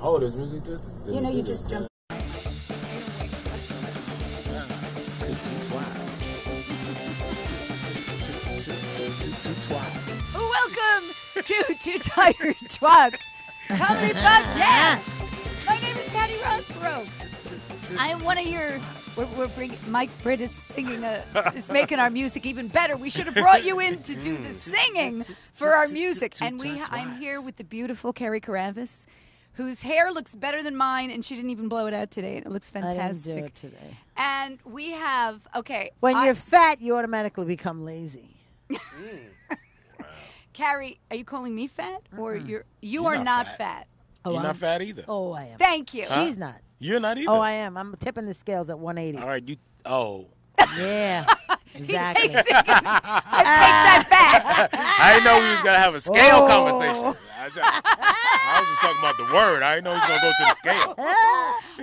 Oh, there's music too? You know, you just jump. Welcome to Two Tired Twats Comedy Podcast. My name is Patty Rosborough. I am one of your. We're bringing. Mike Britt is singing. Is making our music even better. We should have brought you in to do the singing for our music. And I'm here with the beautiful Carrie Caravis, whose hair looks better than mine, and she didn't even blow it out today, and it looks fantastic. I didn't do it today. And we have, When you're fat, you automatically become lazy. Carrie, are you calling me fat? Or you are not fat. Oh, you're not fat either. Oh, I am. Thank you. She's not. You're not either. Oh, I am. I'm tipping the scales at 180. All right, you. Oh. Yeah. Exactly. I take that back. I didn't know we was gonna have a scale conversation. I was just talking about the word. I didn't know he was gonna go to the scale.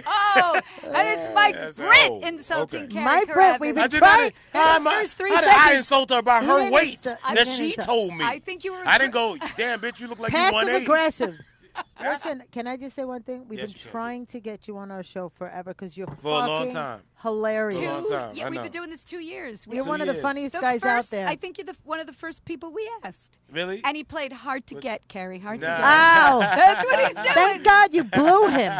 Oh, and it's Mike Britt insulting Carrie Mike Britt, we've been Caravis. trying. First 3 How did seconds. I insult her about her weight that she insult. told me? I think you were. I didn't go, damn, bitch, you look like you Passive 180. aggressive. Listen, can I just say one thing? We've Yes, been you can. trying to get you on our show forever because you're For a long fucking time. hilarious. For a long time. Yeah, I we've know. been doing this 2 years. You're one of the funniest The guys out first- there. I think you're one of the first people we asked. Really? And he played hard to get, Carrie. Hard to Nah. get. Ow. That's what he's doing. Thank God you blew him.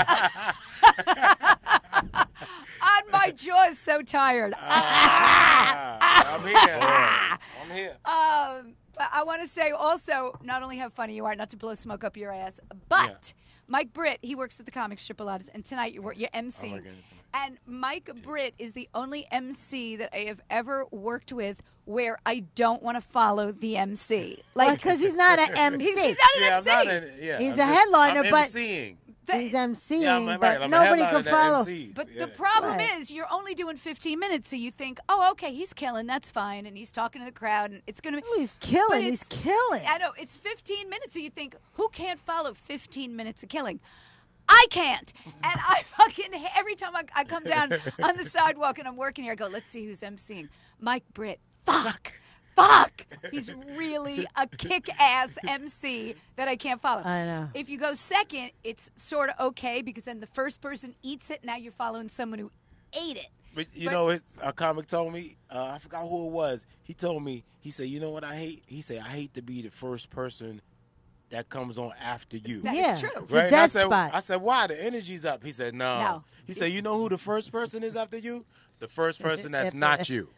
On my jaw is so tired. I'm here. I'm here. But I want to say also, not only how funny you are, not to blow smoke up your ass, but Mike Britt, he works at the comic strip a lot, and tonight you're MC. Oh, And Mike Britt is the only MC that I have ever worked with where I don't want to follow the MC. Because he's not an MC. He's not an Yeah, MC. I'm not He's I'm a headliner, I'm but- MCing. He's MCing, Yeah, I'm right. but I'm nobody a can headliner follow. that MCs. But Yeah. the problem Right. is you're only doing 15 minutes, so you think, oh, okay, he's killing, that's fine, and he's talking to the crowd, and it's going to be... Oh, he's killing. But He's it's- killing. I know, it's 15 minutes, so you think, who can't follow 15 minutes of killing? I can't. And I fucking, every time I come down on the sidewalk and I'm working here, I go, let's see who's emceeing. Mike Britt. Fuck. He's really a kick-ass MC that I can't follow. I know. If you go second, it's sort of okay because then the first person eats it. Now you're following someone who ate it. But you know, a comic told me, I forgot who it was. He told me, he said, you know what I hate? He said, I hate to be the first person that comes on after you. That Yeah. is true. It's a Right? And death spot. I said, why? The energy's up. He said, no. No. He said, you know who the first person is after you? The first person that's not you.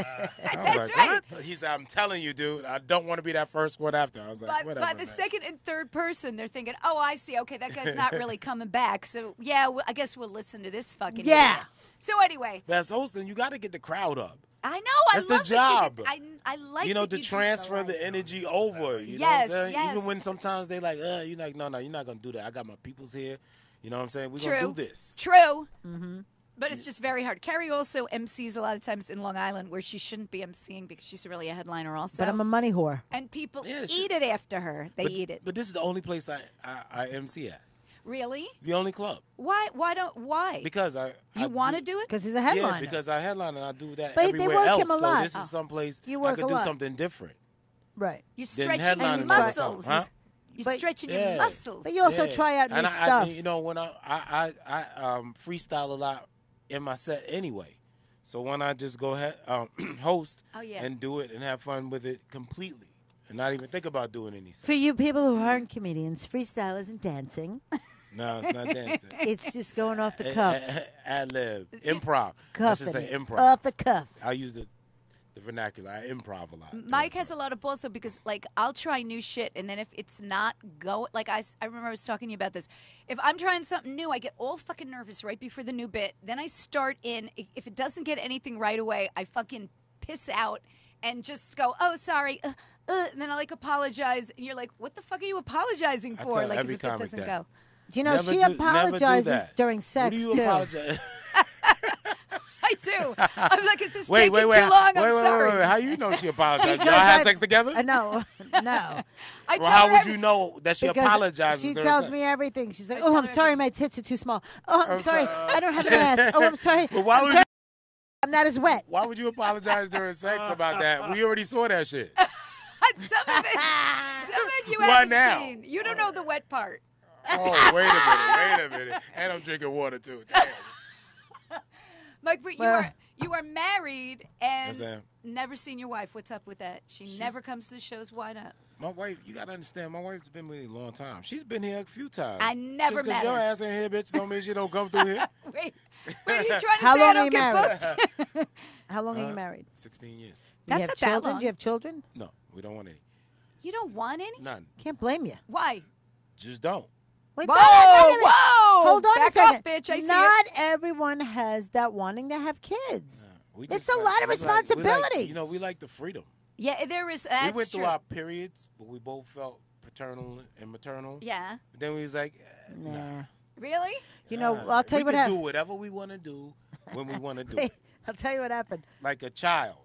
That's right. What? He said, I'm telling you, dude, I don't want to be that first one after. I was like, But whatever. by the man. second and third person, they're thinking, oh, I see. Okay, that guy's not really coming back. So, yeah, I guess we'll listen to this fucking Yeah. idiot. So, anyway, But as hosting, you got to get the crowd up. I know. That's I the love job. That I like You know, that to you do transfer the the energy over. You know Yes, what I'm saying? yes. Even when sometimes they like, you're like, no, you're not going to do that. I got my peoples here. You know what I'm saying? We're True. going to do this. True. Mm-hmm. But it's just very hard. Carrie also MCs a lot of times in Long Island where she shouldn't be MCing because she's really a headliner also. But I'm a money whore. And people Yeah, eat it after her. They But- eat it. But this is the only place I MC at. Really? The only club. Why? Why? Because I You want to do it? Because he's a headliner. Yeah, because I headline and I do that But they everywhere work else. him a lot. So this is someplace You I work could a do lot. something different. Right. You're Then stretching your headlining all the muscles. time, huh? You're But- stretching your Yeah. muscles. But you also Yeah. try out new And stuff. you know, when I freestyle a lot in my set anyway. So when I just go ahead host Oh, yeah. and do it and have fun with it completely and not even think about doing any For stuff. you people who aren't comedians, freestyle isn't dancing. No, it's not dancing. It's just going off the cuff. Ad lib. Improv. I Cuffing should say it. improv. Off the cuff. I use the vernacular. I improv a lot. Mike has a lot of balls, though, because, like, I'll try new shit, and then if it's not go, like, I remember I was talking to you about this. If I'm trying something new, I get all fucking nervous right before the new bit. Then I start in. If it doesn't get anything right away, I fucking piss out and just go, oh, sorry, and then I, like, apologize. And you're like, what the fuck are you apologizing I for? tell Like, every if it comic doesn't that. go. You know, Never she do apologizes that. during What sex, do you too. apologize? I do. I'm like, is this Wait, taking wait. too long? I'm wait, sorry. Wait. How you know she apologized? Because Y'all had I- sex together? No. I Well, tell how her would every- you know that she Because apologizes? she during tells sex? me everything. She's like, I oh, tell I'm her sorry, everything. my tits are too small. Oh, I'm I'm sorry, sorry. I don't have an ass. Oh, I'm sorry. But why I'm would sorry. I'm not as wet. Why would you apologize during sex about that? We already saw that shit. Some of it you Why haven't now? seen. You don't know the wet part. Oh, wait a minute. And I'm drinking water, too. Damn. Mike, Britt, Well- you are married and Yes, I am. never seen your wife. What's up with that? She never comes to the shows. Why not? My wife, you got to understand, my wife's been with me a long time. She's been here a few times. I never Just 'cause met your her. ass ain't here, bitch, don't mean she don't come through here. Wait, are you trying to How say I long don't are you get married? booked? How long are you married? 16 years. Do That's you have not that children? long. Do you have children? No, we don't want any. You don't want any? None. Can't blame you. Why? Just don't. Wait, Whoa, no. whoa! Hold on Back a second. off, bitch. I see Not it. everyone has that wanting to have kids. We It's just a lot of we like- responsibility. we like the freedom. Yeah, there is. We That's went true. through our periods, but we both felt paternal and maternal. Yeah. But then we was like, Nah. Really? You know, I'll tell you what We can do happened. whatever we want to do when we want to do it. I'll tell you what happened. Like a child,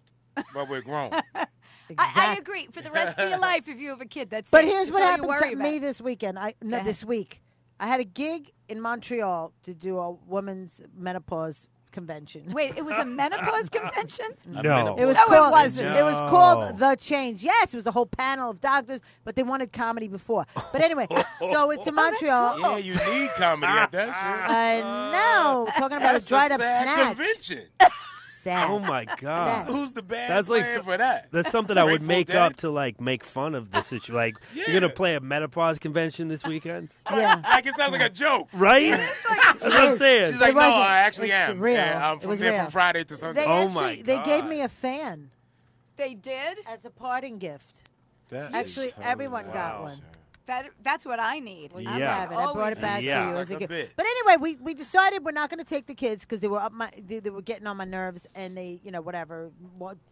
but we're grown. I Exact- agree. For the rest of your life, if you have a kid, that's But it. here's That's what all you happened worry to about. me this weekend. ahead. This week. I had a gig in Montreal to do a women's menopause convention. Wait, it was a menopause convention? No. It was No, it called. wasn't. It was called The Change. Yes, it was a whole panel of doctors, but they wanted comedy before. But anyway, so it's in Montreal. Yeah, you need comedy at that shit. I know. Talking about That's a dried up sad snatch. convention. Sad. Oh my God. Who's the band That's like playing so- for that? That's something I would Grateful make Dead? up to like make fun of the situation. Like Yeah. you're gonna play a menopause convention this weekend, Yeah. Like it sounds like a joke. right? That's what I'm saying. She's like, no, wasn't. I actually It's am. real. Yeah, I'm It from was there real. from Friday to Sunday. They Oh actually, my they gave God. me a fan They did? as a parting gift. That Actually, is everyone got wow. one. That's what I need. Well, Yeah. you have it. I brought it back Yeah. for you as a Like a gift. bit. But anyway, we decided we're not going to take the kids because they were they were getting on my nerves and they whatever.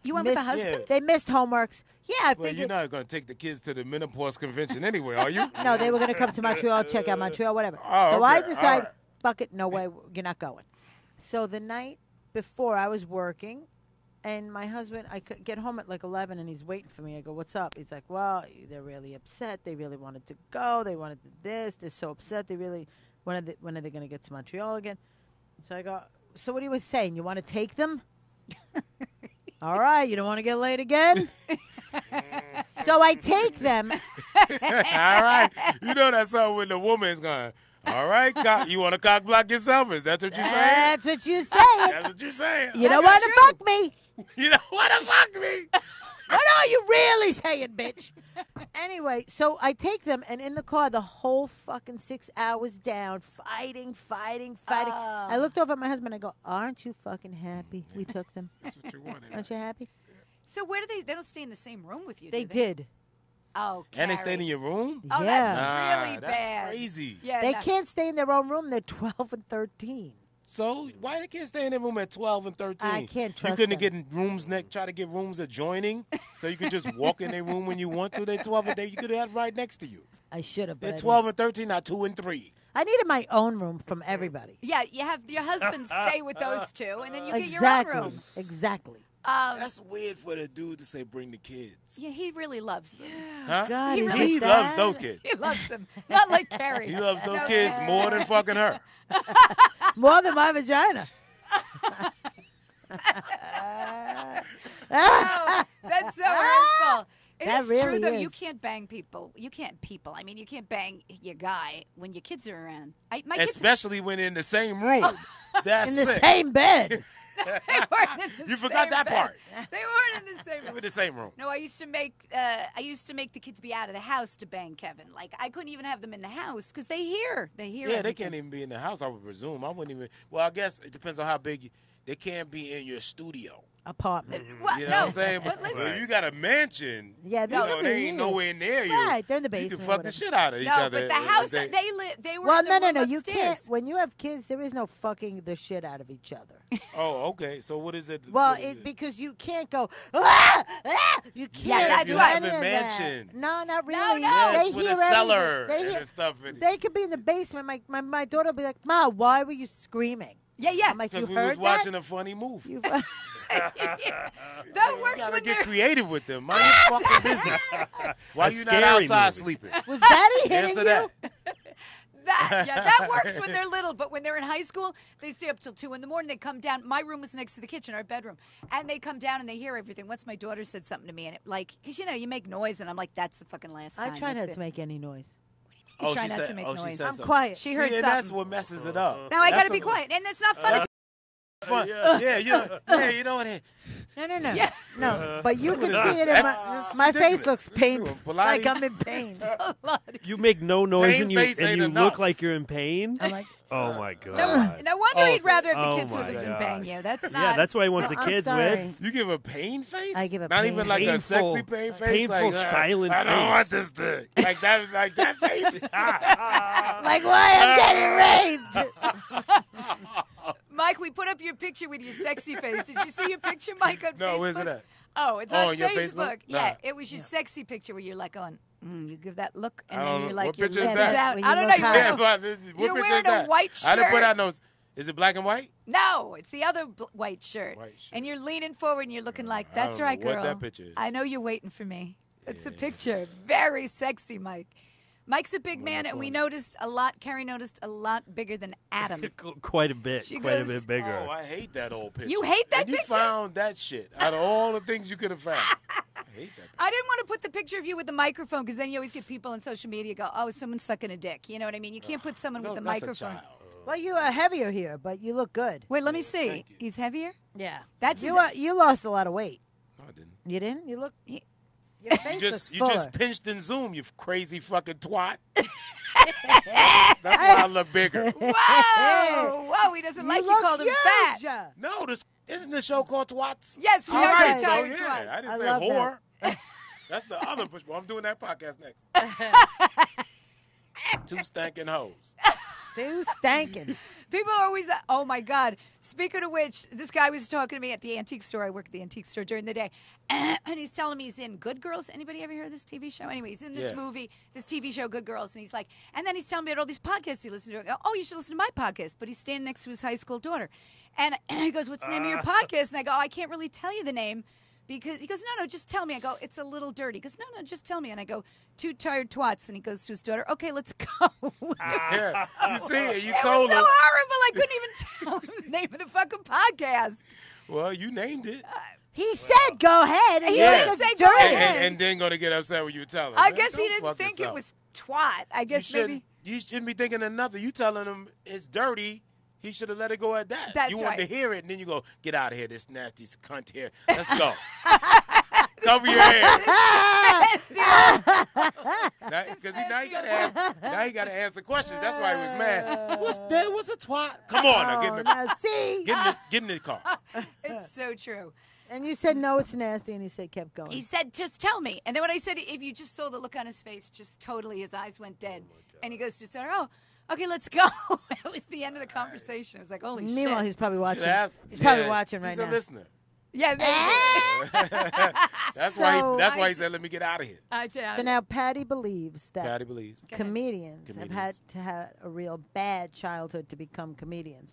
You went with the missed- husband? They missed homeworks. Yeah, I Well, you're figured. not going to take the kids to the menopause convention anyway, are you? No, they were going to come to Montreal, check out Montreal, whatever. Oh, so I okay. decided, All right. fuck it, no way, you're not going. So the night before, I was working, and my husband, I could get home at like 11, and he's waiting for me. I go, what's up? He's like, well, they're really upset. They really wanted to go. They wanted this. They're so upset. They really, when are they going to get to Montreal again? So I go, so what he was saying, you want to take them? All right, you don't want to get late again? So I take them. All right. You know that's something when the woman's going, all right, you want to cock block yourself? Is that what you're saying? That's what you say. That's what you're saying. You don't That's want to true. fuck me. You don't want to fuck me. What are you really saying, bitch? Anyway, so I take them, and in the car, the whole fucking 6 hours down, fighting. I looked over at my husband. I go, aren't you fucking happy we took them? That's what you wanted. Aren't you happy? So where do they don't stay in the same room with you, They do did. Oh, And they Carrie. stayed in your room? Oh, Yeah. that's really Nah, bad. That's crazy. Yeah, They no. can't stay in their own room. They're 12 and 13. So why they can't stay in their room at 12 and 13? I can't You trust couldn't them. get rooms try to get rooms adjoining, so you could just walk in their room when you want to. They're 12 and you could have right next to you. I should have. They're 12 and 13, not 2 and 3. I needed my own room from everybody. Yeah, you have your husband stay with those two, and then you get Exactly. your own room. Exactly. That's weird for the dude to say bring the kids. Yeah, he really loves them. Huh? God, He is really it loves that? those kids. He loves them. Not like Carrie. He loves those No, kids more than fucking her. More than my vagina. Oh, that's so hurtful. It That is true, really though. is. You can't bang people. You can't I mean, you can't bang your guy when your kids are around. My kids Especially when in the same room. That's In the it. same bed. they weren't in the You forgot same that bed. part. They weren't in the same We're room. in the same room. No, I used to make the kids be out of the house to bang Kevin. Like I couldn't even have them in the house because they hear. Yeah, they everything. can't even be in the house, I would presume. I wouldn't even. Well, I guess it depends on how big. They can't be in your studio. Apartment. Well, You know no, what I'm saying? but listen, if you got a mansion, Yeah, you they're know, they ain't nowhere near you. Right, they're in the You basement. can or fuck the whatever. shit out of each no, other. but the house They- they were. Well, in the no. room You upstairs. can't. When you have kids, there is no fucking the shit out of each other. Oh, okay. So what is it? Well, what is it? because you can't go. You can't. Yeah, that's do right. any You have of a that. mansion. No, not No, really. no. Yes, They with hear a cellar everything. They, and stuff in it. they could be in the basement. My daughter will be like, "Ma, why were you screaming?" Yeah. I'm like, "You Because we heard was that?" watching a funny movie. You- That You works gotta when get they're. creative with them. Mind your fucking business. Why A you not scary outside movie. sleeping? Was Daddy hitting Answer you? that. That works when they're little, but when they're in high school, they stay up till 2 in the morning. They come down. My room was next to the kitchen, our bedroom, and they come down and they hear everything. Once my daughter said something to me, and it because you make noise, and I'm like, that's the fucking last time. I try That's not to make any noise. You try not to make noise. She said I'm something. quiet. She heard and something. that's what messes it up. Now I That's gotta be what- quiet, and it's not funny. Fun. Yeah. Yeah, you know what? No. Yeah. No, but you can Look at see it this. in That's my face ridiculous. looks painful. Pilates. Like I'm in pain. You make no noise Pain and you face ain't look enough. like you're in pain. I'm like, Oh my god. No wonder he'd Oh, rather have the oh kids with my him than God. bang you. That's not. Yeah, that's why he wants the I'm kids sorry. with. You give a pain face? I give a Not pain even like a Painful- sexy pain face. painful, like, silent I don't face. want this thing. Like that face. like why I'm getting raped? Mike, we put up your picture with your sexy face. Did you see your picture, Mike, on Facebook? No, where's it at? Oh, it's Oh, on your Facebook. Facebook? Yeah, Nah. it was your sexy picture where you're like going, you give that look, and I then don't you're know. like, What your picture is lips that? out. When I you don't know. look You're hot. Yeah, wearing, but what You're picture wearing is a that? white I didn't put shirt. out no. Is it black and white? no, it's the other white shirt. White shirt. And you're leaning forward and you're looking like, I that's don't right, know girl. what that picture is. I know you're waiting for me. That's the Yeah. picture. Very sexy, Mike. Mike's a big Well, man, no and we problem. noticed a lot. Carrie noticed a lot bigger than Adam. Quite a bit. She Quite a goes, bit bigger. Oh, I hate that old picture. You hate that and you picture? found that shit out of all the things you could have found. I hate that picture. I didn't want to put the picture of you with the microphone because then you always get people on social media go, oh, someone's sucking a dick. You know what I mean? You can't put someone No, with the that's microphone. A child. Well, you are heavier here, but you look good. Wait, let me see. thank you. He's heavier? Yeah. That's You lost a lot of weight. No, I didn't. You didn't? You look. He- Your face You looks just fuller. pinched and zoomed, you crazy fucking twat. That's why I look bigger. Whoa! Whoa, he doesn't like you look called him huge. fat. No, this isn't the show called Twats. Yes, we All are right, two so tired yeah, twats. I didn't I say love whore. That's the other push. Well, I'm doing that podcast next. Two stankin' hoes. Who's stanking? People are always, oh my God. Speaking of which, this guy was talking to me at the antique store. I work at the antique store during the day. And he's telling me he's in Good Girls. Anybody ever hear of this TV show? Anyway, he's in this Yeah. movie, this TV show, Good Girls. And he's like, and then he's telling me about all these podcasts he listens to. I go, oh, you should listen to my podcast. But he's standing next to his high school daughter. And he goes, what's the name of your podcast? And I go, oh, I can't really tell you the name. Because he goes, no, just tell me. I go, it's a little dirty. He goes, no, just tell me. And I go, two tired twats. And he goes to his daughter, okay, let's go. Yeah. You see it. You It told was so him. horrible. I couldn't even tell him the name of the fucking podcast. Well, you named it. He said, "Go ahead." And He you're did like, say "It's go dirty." ahead. And then going to get upset when you tell him. I Man, guess he don't didn't fuck think yourself. it was twat. I guess maybe. You shouldn't be thinking of nothing. You telling him it's dirty. He should have let it go at that. That's you wanted right. to hear it, and then you go, get out of here, this nasty cunt here. Let's go. Cover your head. Because now you gotta answer questions. That's why he was mad. What's that? What's a twat? Come on, now, Oh, now, see? get in the car. It's so true. And you said, "No, it's nasty," and he said, kept going. He said, just tell me. And then when I said, if you just saw the look on his face, just totally, his eyes went dead. And he goes to his daughter, oh, okay, let's go. That was the end of the conversation. I was like, holy Meanwhile, shit. he's probably watching. Should've asked- He's probably yeah, watching right he's now. a listener. Yeah, maybe. That's So- why he said, let me get out of here. I doubt So it. now Patty believes that Patty believes. Go ahead. comedians have had to have a real bad childhood to become comedians.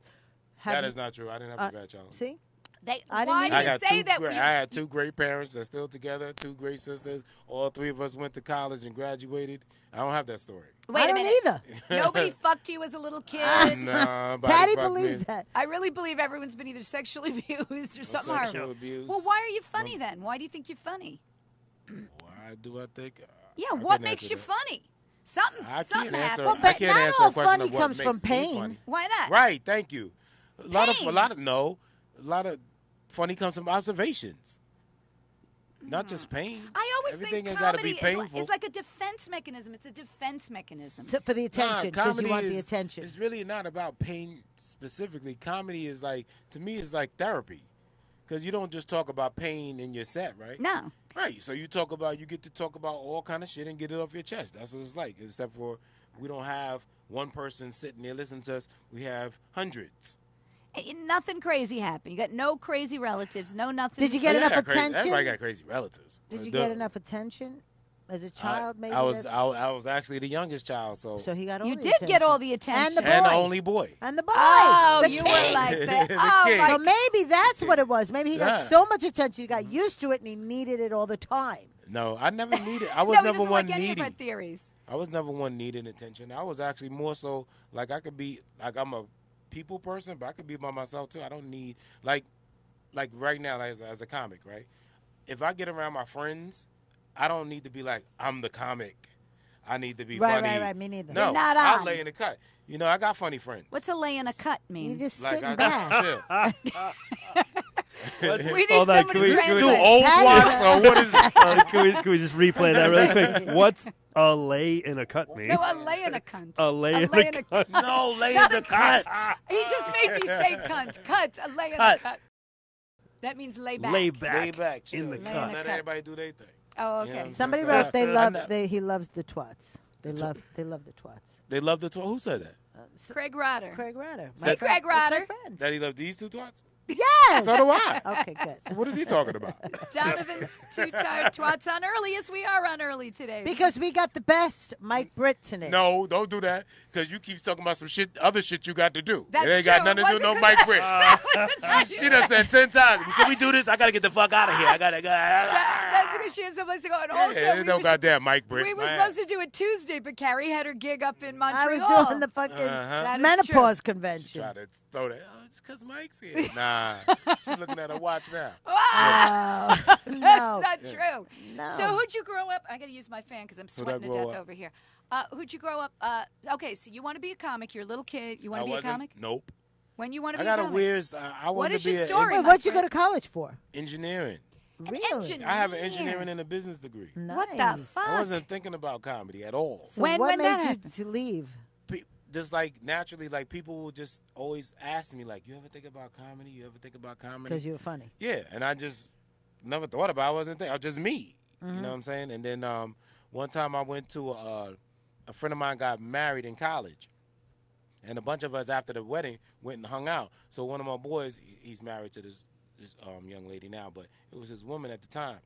Have That you- is not true. I didn't have a bad child. See? They, I didn't why either. do I you got say that? I had two great parents that's still together, two great sisters. All three of us went to college and graduated. I don't have that story. Wait I a don't minute. either. Nobody fucked you as a little kid. Nah, Patty believes that. I really believe everyone's been either sexually abused or something sexual horrible. abuse. Well, why are you funny then? Why do you think you're funny? Why do I think? Yeah, I what couldn't makes answer you that. funny? Something I something can't answer. happened. Well, I but can't not answer all a question funny of what comes from makes me pain. funny. Why not? Right. Thank you. A lot of Pain. funny comes from observations, not just pain. I always Everything think ain't gotta be comedy painful. is like a defense mechanism. It's a defense mechanism. For the attention, because comedy you want is, the attention. It's really not about pain specifically. Comedy is like, to me, is like therapy, because you don't just talk about pain in your set, right? No. Right. So you get to talk about all kind of shit and get it off your chest. That's what it's like. Except for we don't have one person sitting there listening to us. We have hundreds. Nothing crazy happened. You got no crazy relatives, no nothing. Did you get Everybody enough got crazy- attention? Everybody got crazy relatives. Did you Duh. get enough attention as a child? Maybe I was that's- actually the youngest child, so So he got all You the did get all the And attention. the and the boy. only boy. And the boy. Oh, the you king. were like that. The Oh, king. my So maybe that's what it was. Maybe he got Yeah. so much attention, he got used to it, and he needed it all the time. No, I never needed. I was No, he never doesn't one like any of needy. our theories. I was never one needing attention. I was actually more so like I could be like I'm a people person, but I could be by myself too. I don't need like right now as a comic, right? If I get around my friends, I don't need to be like I'm the comic. I need to be Right, funny. right. Me neither. No, You're not I on. lay in the cut. You know, I got funny friends. What's a lay in a cut mean? You just Like sitting I back. just chill. We need Hold on, somebody can we- to can we- Two translate. old twats, or what is it? Can we just replay that really quick? What's a lay in a cut mean? No, a lay in a cunt. A lay in lay a in a cut. cunt. No, lay in Not the a cut. He just made me say cunt. Cut. A lay in a Cut. cut. That means lay back. Lay back. Lay back, chill. in the You cut. know, Lay in a Let cut. everybody do their thing. Oh, You know okay. what I'm Somebody So wrote I know. he loves the twats. They love the twats. They love the twat. Who said that? Craig Rotter. Craig Ryder. Said- Craig Rotter. That he loved these two twats? Yes. So do I. Okay, good. So what is he talking about? Donovan's two tired twats on early. Yes, we are on early today. Because we got the best Mike Britt tonight. No, don't do that. Because you keep talking about some shit, other shit you got to do. That's it ain't got true. nothing It to do with no wasn't Mike 'cause Britt. That wasn't nice. She done said 10 times, can we do this? I got to get the fuck out of here. I got to go. That's because she has someplace to go. And also, Yeah, no goddamn Mike Britt. we were man. supposed to do it Tuesday, but Carrie had her gig up in Montreal. I was doing the fucking That is menopause She convention. tried to throw that. Oh, it's because Mike's here. Nah. She's looking at her watch now. Oh, That's no. not true. No. So who'd you grow up? I got to use my fan because I'm sweating to grow death up? over here. Who'd you grow up? Okay, so you want to be a comic. You're a little kid. You want to be a wasn't. comic? Nope. When you want to I be got a a comic? weird. I What wanted is to be your an story? Wait, my what'd you go friend? to college for? engineering. Really? Engineer. I have an engineering and a business degree. What the Nice. fuck? I wasn't thinking about comedy at all. So When what that made happened? you to leave? Just like naturally, like people will just always ask me, like, "You ever think about comedy? You ever think about comedy?" Because you were funny. Yeah, and I just never thought about it. I wasn't thinking. I was just me. Mm-hmm. You know what I'm saying? And then one time I went to a friend of mine got married in college, and a bunch of us after the wedding went and hung out. So one of my boys, he's married to this young lady now, but it was his woman at the time,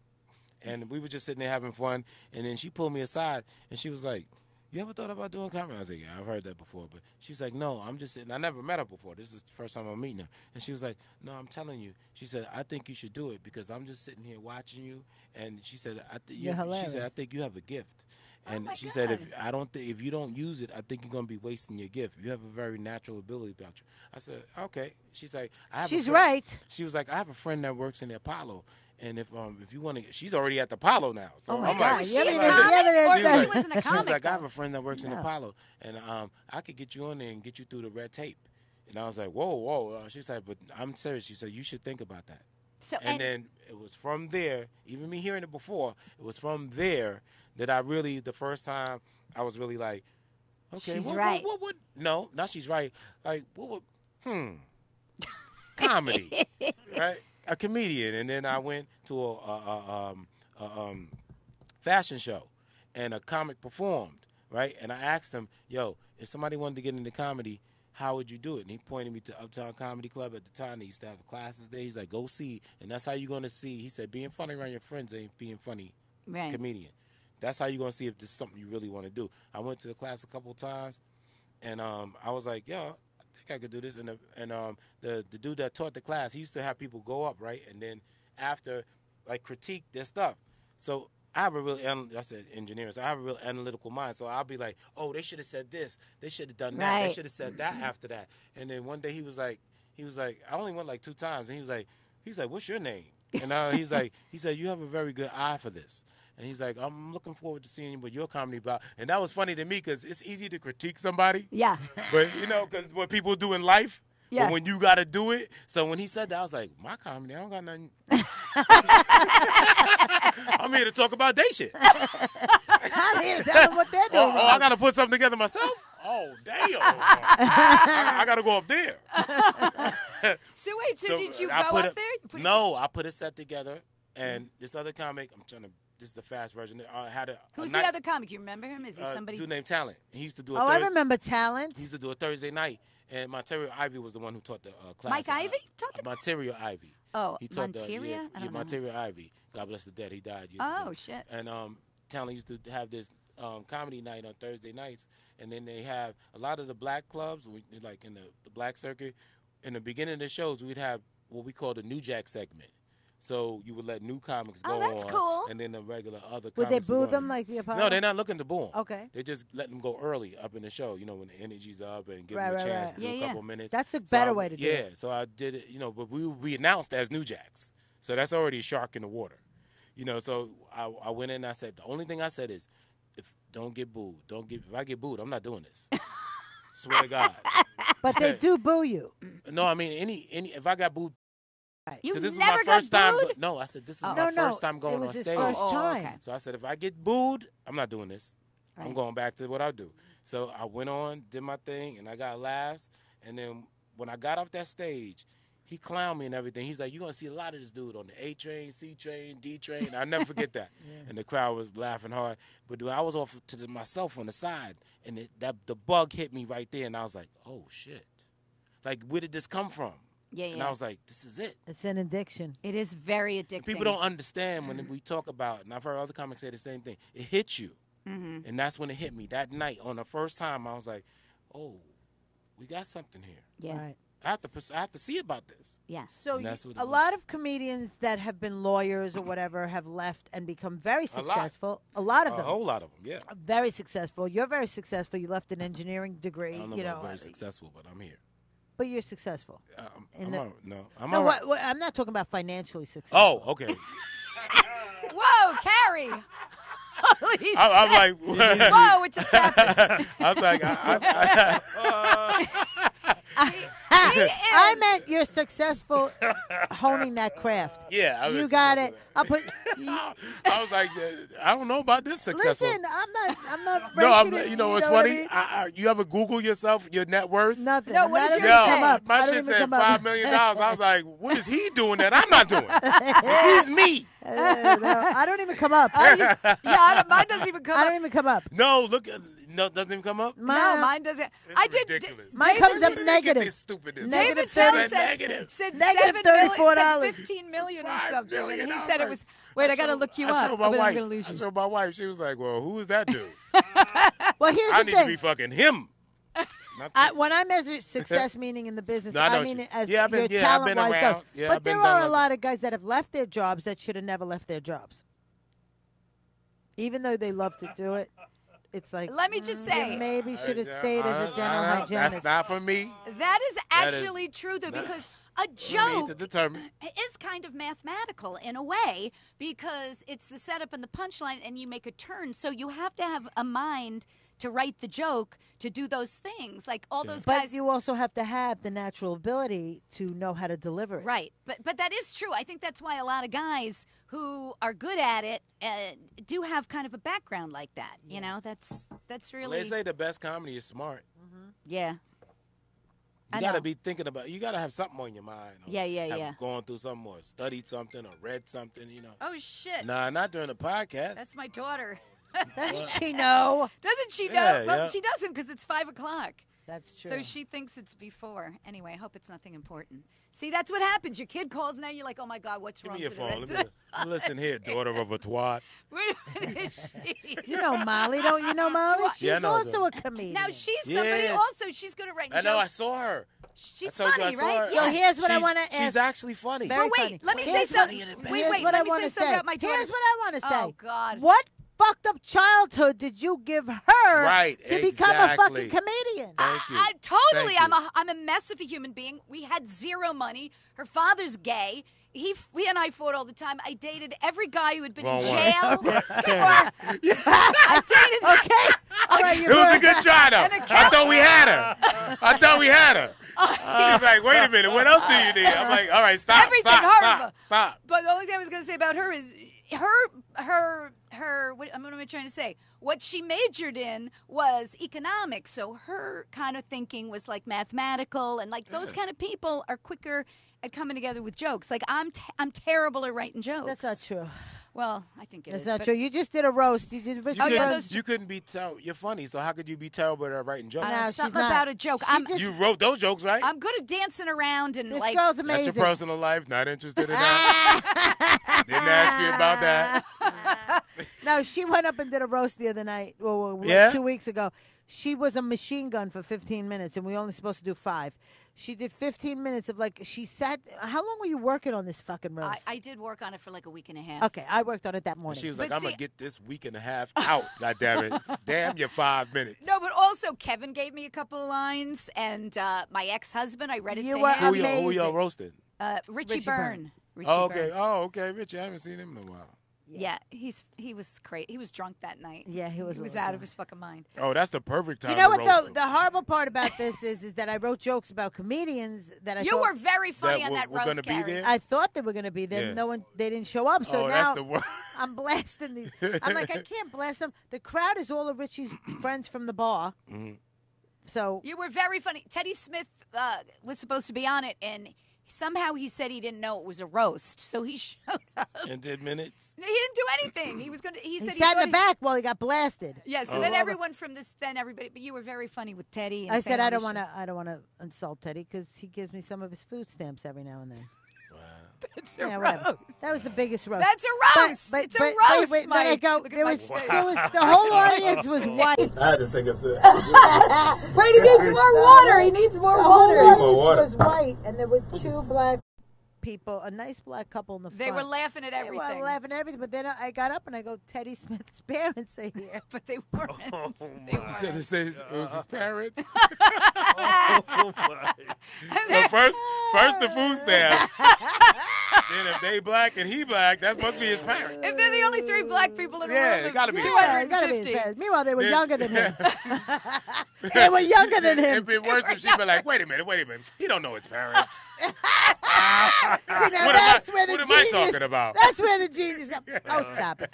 and we were just sitting there having fun. And then she pulled me aside, and she was like, "You ever thought about doing comedy?" I was like, "Yeah, I've heard that before." But she's like, "No, I'm just sitting. I never met her before. This is the first time I'm meeting her." And she was like, "No, I'm telling you." She said, "I think you should do it because I'm just sitting here watching you." And she said, You're She hilarious. said, "I think you have a gift." And my she said, God. if you don't use it, I think you're gonna be wasting your gift. You have a very natural ability about you." I said, "Okay." She's like, "I have." She's a friend. right. She was like, "I have a friend that works in the Apollo, and if you want to, she's already at the Apollo now." So Oh, my I'm God. like, Was she You a ever- comic? you ever- Or She was she like- wasn't a she was comic? like, "I have though? a friend that works in No. Apollo, and I could get you on there and get you through the red tape." And I was like, "Whoa!" She's like, "But I'm serious." She said, "You should think about that." So, And then it was from there, even me hearing it before, it was from there that I really, the first time, I was really like, okay, She's what, right. What would, no, not she's right. Like, what would, comedy, right? A comedian. And then I went to a fashion show, and a comic performed, right? And I asked him, "Yo, if somebody wanted to get into comedy, how would you do it?" And he pointed me to Uptown Comedy Club at the time. They used to have classes there. He's like, "Go see." And that's how you're going to see. He said, being funny around your friends ain't being funny right. comedian. That's how you're going to see if this is something you really want to do. I went to the class a couple of times, and I was like, "Yo, I think I could do this." And the dude that taught the class, he used to have people go up, right? And then after, like, critique their stuff. So I have a real, I said engineering, so I have a real analytical mind. So I'll be like, "Oh, they should have said this. They should have done that. Right. They should have said that after that." And then one day he was like, I only went like 2 times, and he's like, "What's your name?" And he said, "You have a very good eye for this." And he's like, "I'm looking forward to seeing what your comedy about." And that was funny to me because it's easy to critique somebody, Yeah. but because what people do in life. Yeah. But when you got to do it, so when he said that, I was like, my comedy, I don't got nothing. I'm here to talk about day shit. I'm here to tell them what they're doing. Oh, I got to put something together myself? Oh, damn. I got to go up there. So wait, so did you I go put up there? You put- No, I put a set together, and this other comic, this is the fast version. I had Who's night, the other comic? Do you remember him? Is he somebody? dude named Talent. He used to do a Oh, I Thurs- remember Talent. He used to do a Thursday night, and Monterio Ivy was the one who taught the class. Mike Ivy taught the Monterio Ivy. Oh, He taught Monteria? I don't know. Monterio Ivy. God bless the dead. He died years ago. Oh, shit. And Talent used to have this comedy night on Thursday nights, and then they have a lot of the black clubs, like in the black circuit. In the beginning of the shows, we'd have what we call the New Jack segment. So you would let new comics go Oh, that's on, cool. and then the regular other Would they comics would boo go them on. like the Apollo? No, they're not looking to boo them. Okay. They just let them go early up in the show, when the energy's up, and give Right, them a right, chance right. to do Yeah, a yeah. couple minutes. That's a So better I- way to do yeah, it. so I did it, but we announced as New Jacks. So that's already a shark in the water. So I went in and I said, the only thing I said is, don't get booed. If I get booed, I'm not doing this. Swear to God. But they do boo you. No, I mean any if I got booed. You This never is my got first time. booed? No, I said this is No, my no, first time going it was on his stage. first time. Okay. So I said, if I get booed, I'm not doing this. I'm Right. going back to what I do. So I went on, did my thing, and I got laughs. And then when I got off that stage, he clowned me and everything. He's like, you're going to see a lot of this dude on the A train, C train, D train. I'll never forget that. And the crowd was laughing hard. But I was off to myself on the side, and the bug hit me right there. And I was like, oh, shit. Like, where did this come from? Yeah, And yeah. I was like, this is it. It's an addiction. It is very addicting. People don't understand when we talk about, and I've heard other comics say the same thing. It hits you, and that's when it hit me that night. On the first time, I was like, "Oh, we got something here. Yeah. Right. I have to see about this." Yeah. So And that's what it a was. lot of comedians that have been lawyers or whatever have left and become very A lot. successful. A lot of A them. whole lot of them, yeah. Very successful. You're very successful. You left an engineering degree. I don't know You if know, I'm very successful, but I'm here. but you're successful. I'm the- all, no, I'm No, all right. what, I'm not talking about financially successful. Oh, okay. Whoa, Carrie. Holy shit. I'm like, Whoa, what just happened? I was like, I meant you're successful honing that craft. yeah. I was You got it. successful. I'll put. I was like, I don't know about this successful. Listen, I'm not. No, ranking it, you know what's what I funny? mean? You ever Google yourself, your net worth? Nothing. No, I'm what not does even yours gonna say? come up. My I don't shit even said come up. $5 million. I was like, what is he doing that I'm not doing? He's me. No, I don't even come up. Mine doesn't even come I up. don't even come up. No, doesn't even come up. No, mine doesn't. It's I did. ridiculous. Mine comes up Look at negative. this stupidness. Negative David Bell 30. said Negative. said Negative $7 million, $34. said 15 million or $5 something, million. and he I was said it like- was. Wait, I got to look you I up. showed my I'm wife. gonna lose I you. showed my wife. She was like, well, who is that dude? Well, here's I the need thing. to be fucking him. Not When I measure success, meaning in the business, No, I know I what mean you- it as Yeah, I've been- your yeah, I've been talent-wise around. goes. Yeah, But I've been there are a done lot of guys that have left their jobs that should have never left their jobs. Even though they love to do it, it's like, Let me just say- you maybe should have stayed as a dental hygienist. That's not for me. That is That is- actually true, though, that- because a For me joke to determine. is kind of mathematical in a way because it's the setup and the punchline, and you make a turn. So you have to have a mind to write the joke, to do those things. Like all those But guys. you also have to have the natural ability to know how to deliver it. Right, but that is true. I think that's why a lot of guys who are good at it do have kind of a background like that. You know, that's really They say the best comedy is smart. yeah. I You got to know. be thinking about. You got to have something on your mind. Or Yeah, yeah, have yeah. Gone through something or studied something or read something. You know. Oh shit! Nah, not during the podcast. That's my daughter. Doesn't she know? Doesn't she know? Yeah, Well, yeah. she doesn't because it's 5 o'clock. That's true. So she thinks it's before. Anyway, I hope it's nothing important. See, that's what happens. Your kid calls now. You're like, oh my god, what's Give wrong me your for the phone. rest Let of me, listen here, daughter of a twat. Wait a minute, is she? You know Molly, don't you know Molly? She's Yeah, I know also that. a comedian. Now she's somebody Yes. also. She's good at writing I know. I jokes. saw her. She's I told you funny, I saw right? her. So Yes. here's what I She's- want to ask. She's actually funny. Very But wait, funny. let me say Here's something. what- Wait, Here's wait, what let I me want say to something say. about my daughter. Here's what I want to say. Oh God. What fucked up childhood did you give her Right, to become a fucking exactly. comedian? Thank you. I totally. Thank I'm a mess of a human being. We had zero money. Her father's gay. He and I fought all the time. I dated every guy who had been Wrong in one. jail. I dated. Okay. All right, It was a good try, though. An I thought we had her. I thought we had her. He's like, wait a minute. What else do you need? I'm like, all right, stop. Everything stop, horrible. Stop. But the only thing I was going to say about her is her. What am I trying to say? What she majored in was economics. So her kind of thinking was like mathematical, and like those kind of people are quicker at coming together with jokes. Like I'm terrible at writing jokes. That's not true. Well, I think it That's is, not but- true. You just did a roast. You did. You, Oh, yeah, couldn't, those- you couldn't be terrible. You're funny, so how could you be terrible at writing jokes? No, she's something not. about a joke. She I'm just- You wrote those jokes, right? I'm good at dancing around and This like. girl's That's amazing. your personal life. Not interested in that. Didn't ask you about that. No, she went up and did a roast the other night. Well, like Yeah? 2 weeks ago. She was a machine gun for 15 minutes, and we only supposed to do 5. She did 15 minutes of like she sat. How long were you working on this fucking roast? I did work on it for like a week and a half. Okay, I worked on it that And morning. she was But like, I'm see- going to get this week and a half out. God damn it. Damn your 5 minutes. No, but also Kevin gave me a couple of lines, and my ex-husband, I read it You to were him. Who y'all amazing. roasted? Richie Richie Byrne. Byrne. Richie Oh, okay. Byrne. Oh, okay. Richie, I haven't seen him in a while. Yeah, he was crazy. He was drunk that night. Yeah, he was. He a was little out drunk. of his fucking mind. Oh, that's the perfect time. You know to what roast though? him. The horrible part about this is that I wrote jokes about comedians that I You thought, were very funny on were- that were roast, gonna be Gary. there? I thought they were going to be there. Yeah. No one. They didn't show up. So Oh, now that's the worst. I'm blasting these. I'm like, I can't blast them. The crowd is all of Richie's friends from the bar. Mhm. So You were very funny. Teddy Smith was supposed to be on it, and somehow he said he didn't know it was a roast, so he showed up. In 10 minutes. He didn't do anything. He was going to. He he said sat in thought the back while he got blasted. Yeah. So Oh. then everyone from this, then everybody. But you were very funny with Teddy. And I saying said all I this don't want shit. to. I don't want to insult Teddy because he gives me some of his food stamps every now and then. That's Yeah, a whatever. roast. That was the biggest roast. That's a roast. It's a roast, Then I Mike. go. Look at There Mike's was, face. there was the whole audience was white. I had to take a sip. Wait, he needs more water. He needs more The whole water. audience water. was white, and there were two black people, a nice black couple in the They front. were laughing at They everything. were laughing at everything, but then I got up and I go, Teddy Smith's parents are here. But they weren't. Oh, They my. He said weren't. it was his parents. Oh, my. So first the food stamps. Then if they black and he black, that must be his parents. If they're the only three black people in the Yeah, room, it gotta be his Yeah, it gotta be his 250. parents. Meanwhile, they were Yeah. younger than him. They were younger than him. It'd be worse if she'd be like, wait a minute. He don't know his parents. See, now What that's where the am I genius. talking about? That's where the genius. Oh, stop it!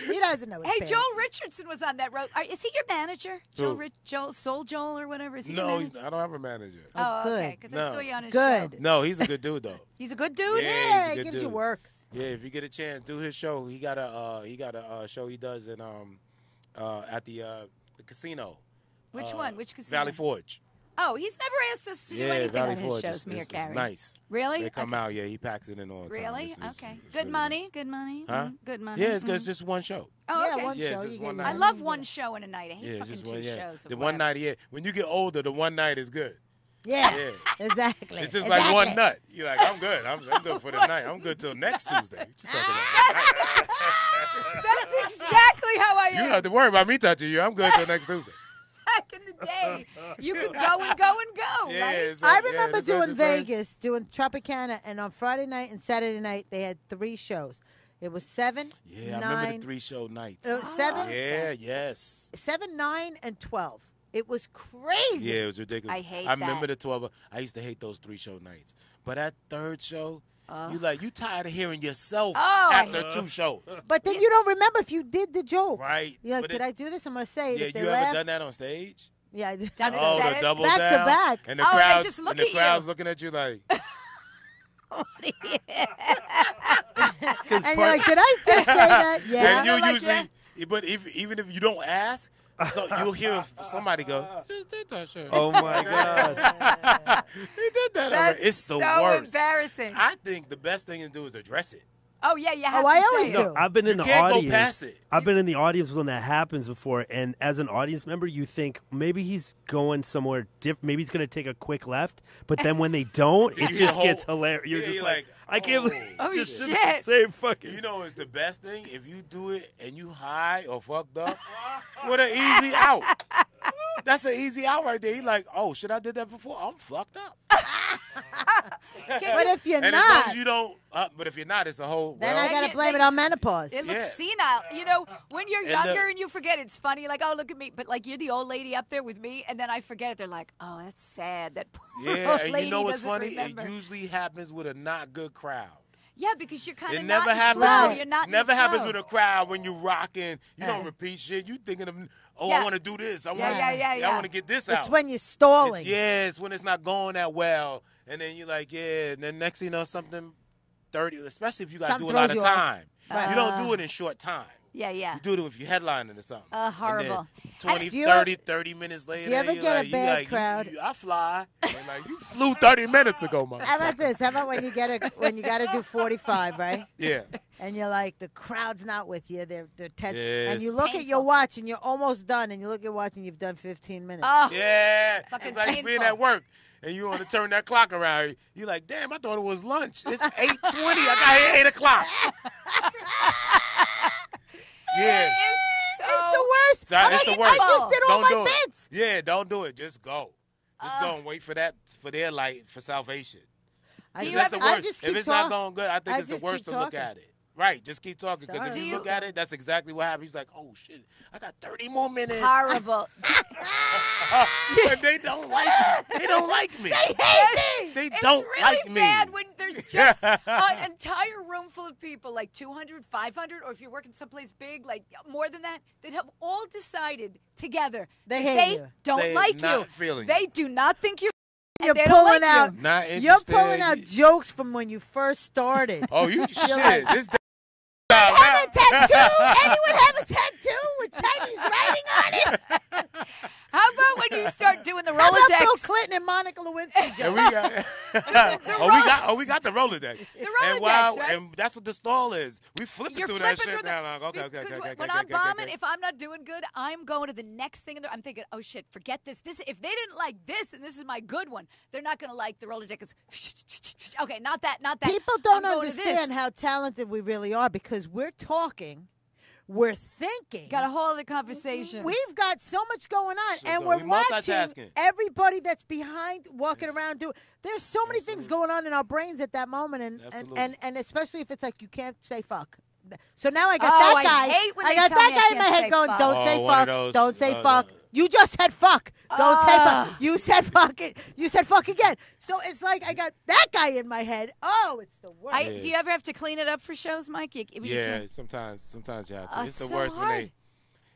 He doesn't know. His Hey, parents. Joel Richardson was on that road. Is he your manager? Who? Soul Joel or whatever? Is he your No, manager? I don't have a manager. Oh, good. okay. Because I No. saw you on his Good. show. No, he's a good dude though. He's a good dude. Yeah. Yeah, he's a it good gives you dude. work. Yeah, if you get a chance, do his show. He got a show he does in at the casino. Which one? Which casino? Valley Forge. Oh, he's never asked us to do Yeah, anything Valley on his Forge. shows, me or It's Gary. nice. Really? They come Okay. out, yeah. He packs it in all the time. Really? It's Okay. it's Good really money. nice. Good money. Huh? Mhm. Good money. Yeah, it's Mhm. just one show. Oh, Yeah, okay. one Yeah, it's show. just You one get- night. I love one show in a night. I hate Yeah, it's fucking just two one. Yeah, shows. the of one whatever. night. Yeah, when you get older, the one night is good. Yeah, Yeah. exactly. It's just exactly. like one nut. You're like, I'm good. I'm good for the night. I'm good till next Tuesday. What you talking about? That's exactly how I You am. don't have to worry about me touching you. I'm good till next Tuesday. Back in the day, you could go and go and go. Yeah, right? it's I like- yeah, remember that's what doing you're saying. Vegas, doing Tropicana, and on Friday night and Saturday night they had 3 shows. It was 7, Yeah, I 9, remember the 3 show nights. 7, Yeah, yes. 7, 9, and 12. It was crazy. Yeah, it was ridiculous. I hate I remember that. the 12. I used to hate those 3 show nights. But that third show, you tired of hearing yourself Oh, I after 2 shows, But then you don't remember if you did the joke. right? You're like, But did I do this? I'm going to say it. Yeah, if they you laugh. ever done that on stage? Yeah, I did. Done it Oh, said the it? double Back to down, back. and the Oh, they crowd, just look and the at you. crowd's looking at you like, And you're like, did I just say that? Yeah. and you They're like, usually, but even if you don't ask, so you'll hear somebody go, just did that shit. Oh, my God. He did that That's already. It's the so worst. embarrassing. I think the best thing to do is address it. Oh yeah, you have Oh, to I say always it. do. No, I've been in You the can't audience. go past it. I've been in the audience when that happens before, and as an audience member, you think maybe he's going somewhere different. Maybe he's going to take a quick left, but then when they don't, it You just hear gets whole- hilarious. You're Yeah, just you're like, like, I can't believe Oh, just shit. the same fucking. You know, it's the best thing if you do it and you high or fucked up. What an easy out. That's an easy out right there. You're like, oh, shit, I did that before. I'm fucked up. But if you're And as long not, as you don't, but if you're not, it's a whole. then well, I got to you- blame then it on you- menopause. It looks Yeah. senile. You know, when you're And younger the- and you forget, it's funny. Like, oh, look at me. But, like, you're the old lady up there with me, and then I forget it. They're like, oh, that's sad. That poor yeah, old and lady you know what's doesn't funny? remember. It usually happens with a not good crowd. Yeah, because you're kind It of never not happens. in flow. With, You're not in never the happens flow. with a crowd when you rocking. You don't Uh. repeat shit. You thinking of, oh, Yeah. I want to do this. I want, yeah. I want to get this out. It's when you're stalling. It's when it's not going that well, and then you're like, yeah. And then next thing you know, something 30, especially if you got to Something do a lot of throws you off. time. Right. You don't do it in short time. Yeah. You do it if you're headlining or something. Horrible. And then 20, Do you 30 minutes later, do you ever you're get a like, you bad like, crowd? I fly. And like, you flew 30 minutes ago, How motherfucker. about this? How about when you got to do 45, right? Yeah. And you're like, the crowd's not with you. They're and you Yes. look at your Painful. watch and you're almost done. And you look at your watch and you've done 15 minutes. Oh, Yeah. Fucking It's like being painful. at work. And you want to turn that clock around. You're like, damn, I thought it was lunch. It's 8:20. I got here 8 o'clock. Yeah. it's It's the worst. Sorry, I it's mean, the worst. I just did all Don't do my it. bits. Yeah, don't do it. Just go. Just go and wait for their light for salvation. I If you it's ever- the I worst. just If keep it's not talking. going good, I think I it's the just worst keep to look talking. at it. Right, just keep talking because if Sorry. you look at it, that's exactly what happened. He's like, "Oh shit, I got 30 more minutes." Horrible. And they don't like me. They don't like me. They hate me. They It's don't really like me. bad when there's just an entire room full of people, like 200, 500, or if you're working someplace big, like more than that, that have all decided together They that hate they you. don't They like not you. feeling They you. do not think you're. You're and they don't pulling like out. You. Not You're interested. pulling out jokes from when you first started. Oh, you shit. like- This Have a tattoo? Anyone have a tattoo with Chinese writing on it? How about when you start doing the How about Bill Rolodex? Clinton and Monica Lewinsky And jokes? we got the Rolodex. The And Rolodex, right? and that's what the stall is. We flipping You're through that flipping shit through the- now. Like, okay. Because when I'm bombing, if I'm not doing good, I'm going to the next thing. I'm thinking, oh shit, forget this. If they didn't like this, and this is my good one, they're not going to like the Rolodex. Okay, not that. People don't I'm going to understand this. how talented we really are because we're talking, we're thinking. Got a whole other conversation. We've got so much going on, Shit and going- we're we watching multitasking. everybody that's behind walking around doing. There's so many things Absolutely. going on in our brains at that moment, and Absolutely. especially if it's like you can't say fuck. So now I got Oh, that guy. I hate when they got tell me that I guy in my can't head say going, fuck. "Don't Oh, say one of fuck. those, Don't say no. fuck." You just said fuck. Don't say Ah. fuck. You said fuck it. You said fuck again. So it's like I got that guy in my head. Oh, it's the worst. Yes. Do you ever have to clean it up for shows, Mike? You Yeah, can't- sometimes you have to. It's the so worst when hard.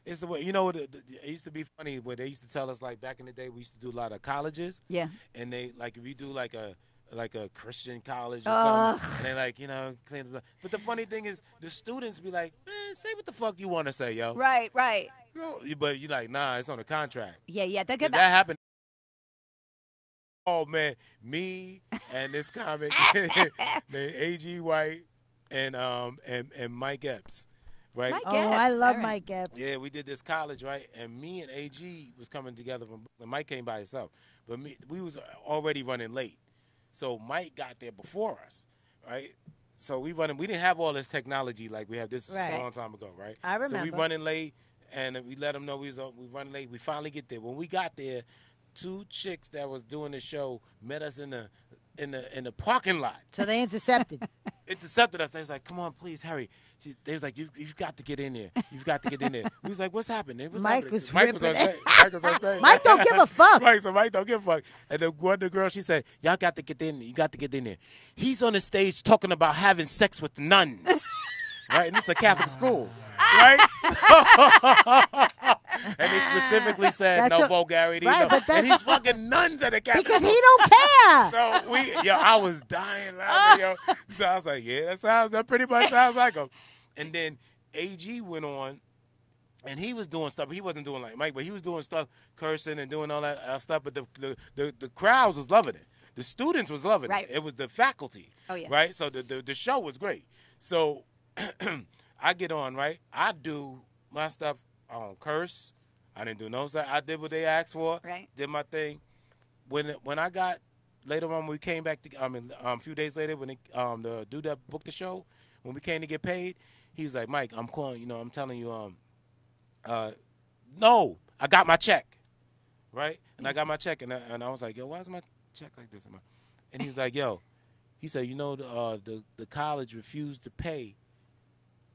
they. It's the way you know. It used to be funny when they used to tell us like back in the day. We used to do a lot of colleges, Yeah. and they like if you do like a Christian college or Ugh. something, and they like clean it up. But the funny thing is, the students be like, "Man, say what the fuck you want to say, yo." Right. But you like, nah, it's on the contract. Yeah. They're 'Cause good. that happened. Oh man, me and this comic named A.G. White and Mike Epps, right? Mike Oh, I Epps, love all right. Mike Epps. Yeah, we did this college, right? And me and AG was coming together from Brooklyn. Mike came by himself. But we was already running late. So Mike got there before us, right? So we didn't have all this technology like we have. This was Right. a long time ago, right? I So we remember. running late, and we let them know we running late. We finally get there. When we got there, two chicks that was doing the show met us in the parking lot. So they intercepted. Intercepted us. They was like, "Come on, please hurry." They was like, "You've got to get in there. You've got to get in there." We was like, "What's happening?" What's Mike happening?" was Mike was on ripping stage. Mike was on stage. Mike don't give a fuck. Right, so Mike don't give a fuck. And then one of the girls, she said, "Y'all got to get in. You got to get in there." He's on the stage talking about having sex with nuns. Right, and it's a Catholic school, right? And they specifically said That's no a- vulgarity. right, no. but that's- And he's fucking nuns at a Catholic Because school. he don't care. So I was dying laughing, yo. So I was like, yeah, that pretty much sounds like him. And then AG went on, and he was doing stuff. He wasn't doing like Mike, but he was doing stuff, cursing and doing all that stuff. But the crowds was loving it. The students was loving Right. it. It was the faculty. Oh, yeah. Right. So the show was great. So I get on, right. I do my stuff. I don't curse. I didn't do no stuff. I did what they asked for. Right. Did my thing. When I got later on, when we came back to, a few days later, when the dude that booked the show, when we came to get paid, he was like, "Mike, I'm calling. I'm telling you, no, I got my check, right? And I got my check, and I was like, yo, why is my check like this? And he was like, yo, he said, the college refused to pay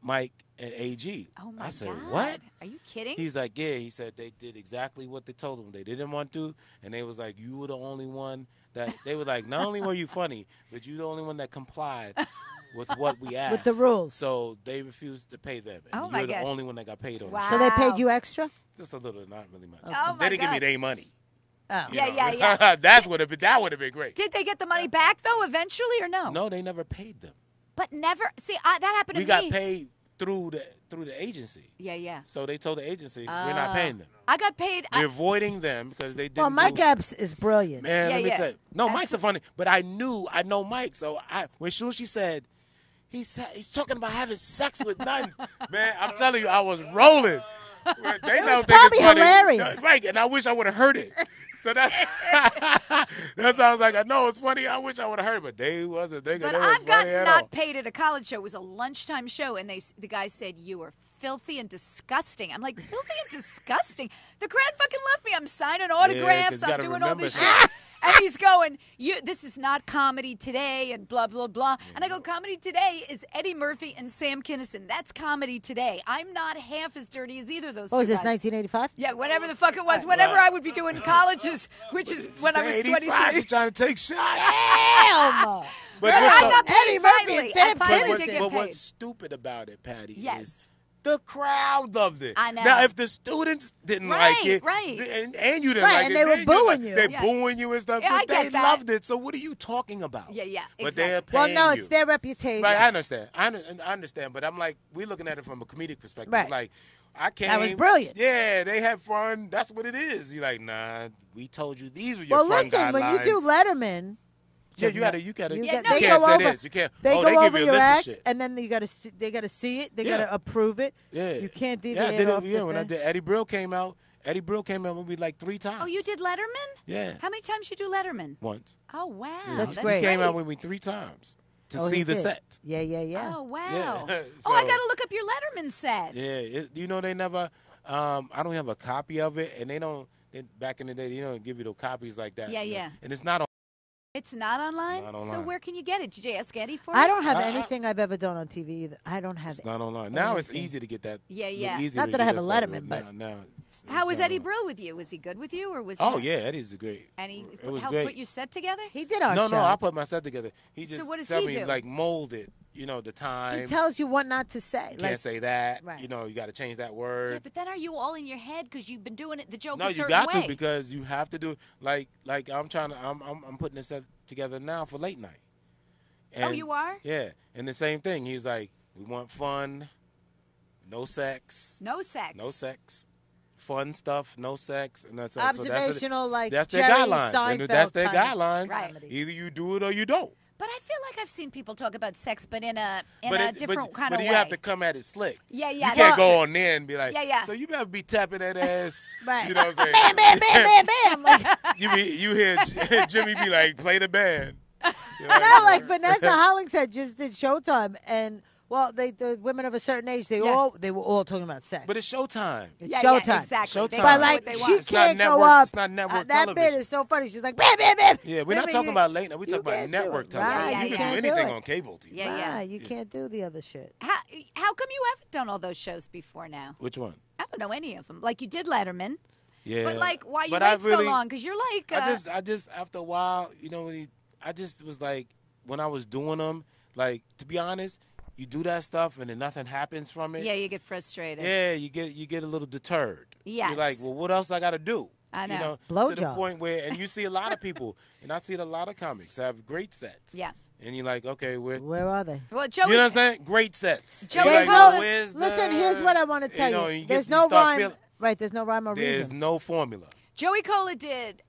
Mike and AG. Oh my I said, God. what? Are you kidding? He's like, yeah. He said they did exactly what they told them. They didn't want to, and they was like, you were the only one that they were like, not only were you funny, but you the only one that complied with what we asked. With the rules. So they refused to pay them. And Oh, you're my the God. only one that got paid on Wow. it. So they paid you extra? Just a little, not really much. Oh, they my didn't give me God. their money. Oh. you Yeah, know. yeah. that would have been great. Did they get the money back though eventually or no? No, they never paid them. But never. See, that happened to We me. got paid through the agency. Yeah. So they told the agency, we're not paying them. I got paid. We're avoiding them because they didn't. Well, Mike do- Epps is brilliant. Man, Yeah, let me yeah. tell you. No, That's- Mike's a funny, but I know Mike. So when she said, he's talking about having sex with nuns. Man, I'm telling you, I was rolling. They don't think probably it's funny. hilarious. Right, and I wish I would have heard it. So that's why I was like, I know it's funny. I wish I would have heard it, but they wasn't thinking But it was I've funny gotten at not all. paid at a college show. It was a lunchtime show, and the guy said, you are filthy and disgusting. I'm like, filthy and disgusting? The crowd fucking left me. I'm signing autographs. 'cause you I'm gotta doing all remember this something. shit. And he's going, this is not Comedy Today and blah, blah, blah. And I go, Comedy Today is Eddie Murphy and Sam Kinison. That's Comedy Today. I'm not half as dirty as either of those two What was this, guys. 1985? Yeah, whatever the fuck it was. Whatever I would be doing in colleges, which is when I was 85, 26. she's trying to take shots. Hell no. But I what's got up? paid Eddie Murphy finally. and Sam I finally Kinison. did get But paid. what's stupid about it, Patty, Yes. is the crowd loved it. I know. Now, if the students didn't Right, like it, right. and you didn't Right, like and it, they were then you're booing you. They're Yeah. booing you and stuff, Yeah, I but get they that. loved it. So what are you talking about? Yeah, yeah, But exactly. they're Well, paying no, you. it's their reputation. Right, I understand. I understand, but I'm like, we're looking at it from a comedic perspective. Right. Like, I came. That was brilliant. Yeah, they had fun. That's what it is. You're like, nah, we told you these were your Well, fun listen, guidelines. when you do Letterman, yeah, you gotta. you Yeah, got- no, You they can't go say over. this. You can't. They oh, go they give over you a your list of act, shit. and then they got to see it. They Yeah. got to approve it. Yeah, You can't Yeah, I deviate did off it. the Yeah, when I thing. did Eddie Brill came out. Eddie Brill came out with me like 3 times. Oh, you did Letterman? Yeah, How many times you do Letterman? once. Oh, wow. That's He great. came out with me 3 times to Oh, see he the did. set. Yeah, yeah, yeah. Oh, wow. Yeah. Oh, I So- got to look up your Letterman set. Yeah, you know they never. I don't have a copy of it, and they don't. Back in the day, they don't give you the copies like that. Yeah, yeah. And it's not on. It's not online? not So online. where can you get it? Did you ask Eddie for it? I don't have I- anything I've ever done on TV either. I don't have It's not online. Now it's anything. easy to get that. Yeah, yeah. easier Not to that I get have a stuff. Letterman, but- now How was not Eddie online. Brill with you? Was he good with you, or was Oh he, yeah, Eddie's great. And he It was helped great. put your set together? He did our No, show. I put my set together. He So just what does tell he me do? like mold it. You know the He time. tells you what not to say. You Like, can't say that. Right. You know you got to change that Yeah, word. but then are you all in your head because you've been doing it, the joke No, a you certain got way? to because you have to do like I'm putting this set together now for late night. Oh, And- you are? Yeah, and the same thing. He was like, we want fun, no sex, No sex. no sex, fun stuff, no sex, and that's so that's observational, like that's their Jerry guidelines, Seinfeld and that's their kind of guidelines. Right. comedy. Either you do it or you don't. But I feel like I've seen people talk about sex, but in a But different kind but of you way. have to come at it slick. Yeah, You yeah. can't that's go true. on there and be like, Yeah, yeah. So you better be tapping that ass. Right. You know what I'm saying? Bam, bam, bam, bam, bam. Like, you hear Jimmy be like, play the band. You know, no, like Vanessa Hollingshead just did Showtime, and well, the women of a certain age, they Yeah. were all talking about sex. But it's Showtime. It's Yeah, Showtime. yeah, exactly. They Showtime. can But do like what they she want. It's not can't go network- up. it's not network that bit television. is so funny. She's like, bam, bam, bam. Yeah, we're not Baby, talking you- about late night. We're you talking about can't do network it. television. Right, Yeah, you yeah. can do can't do anything it. on cable TV. Yeah, yeah. Right, you can't do the other shit. How come you haven't done all those shows before now? Which one? I don't know any of them. Like you did Letterman, Yeah. but like why you But wait I really, so long? Because you're like, I just after a while, you know, I just was like, when I was doing them, like to be honest, you do that stuff and then nothing happens from it. yeah, you get frustrated. Yeah, you get a little deterred. Yes. You're like, well, what else I got to do? I know. You know, to the Blowjob. point where, and you see a lot of people, and I see a lot of comics have great sets. Yeah. And you're like, okay, Where are they? Well, you Joey, know what I'm saying? Great sets. And Joey you're like, Cola- well, where's Listen, the- here's what I want to tell know, you. you There's get- you no start rhyme. feeling- Right, there's no rhyme or There's reason. no formula. Joey Cola did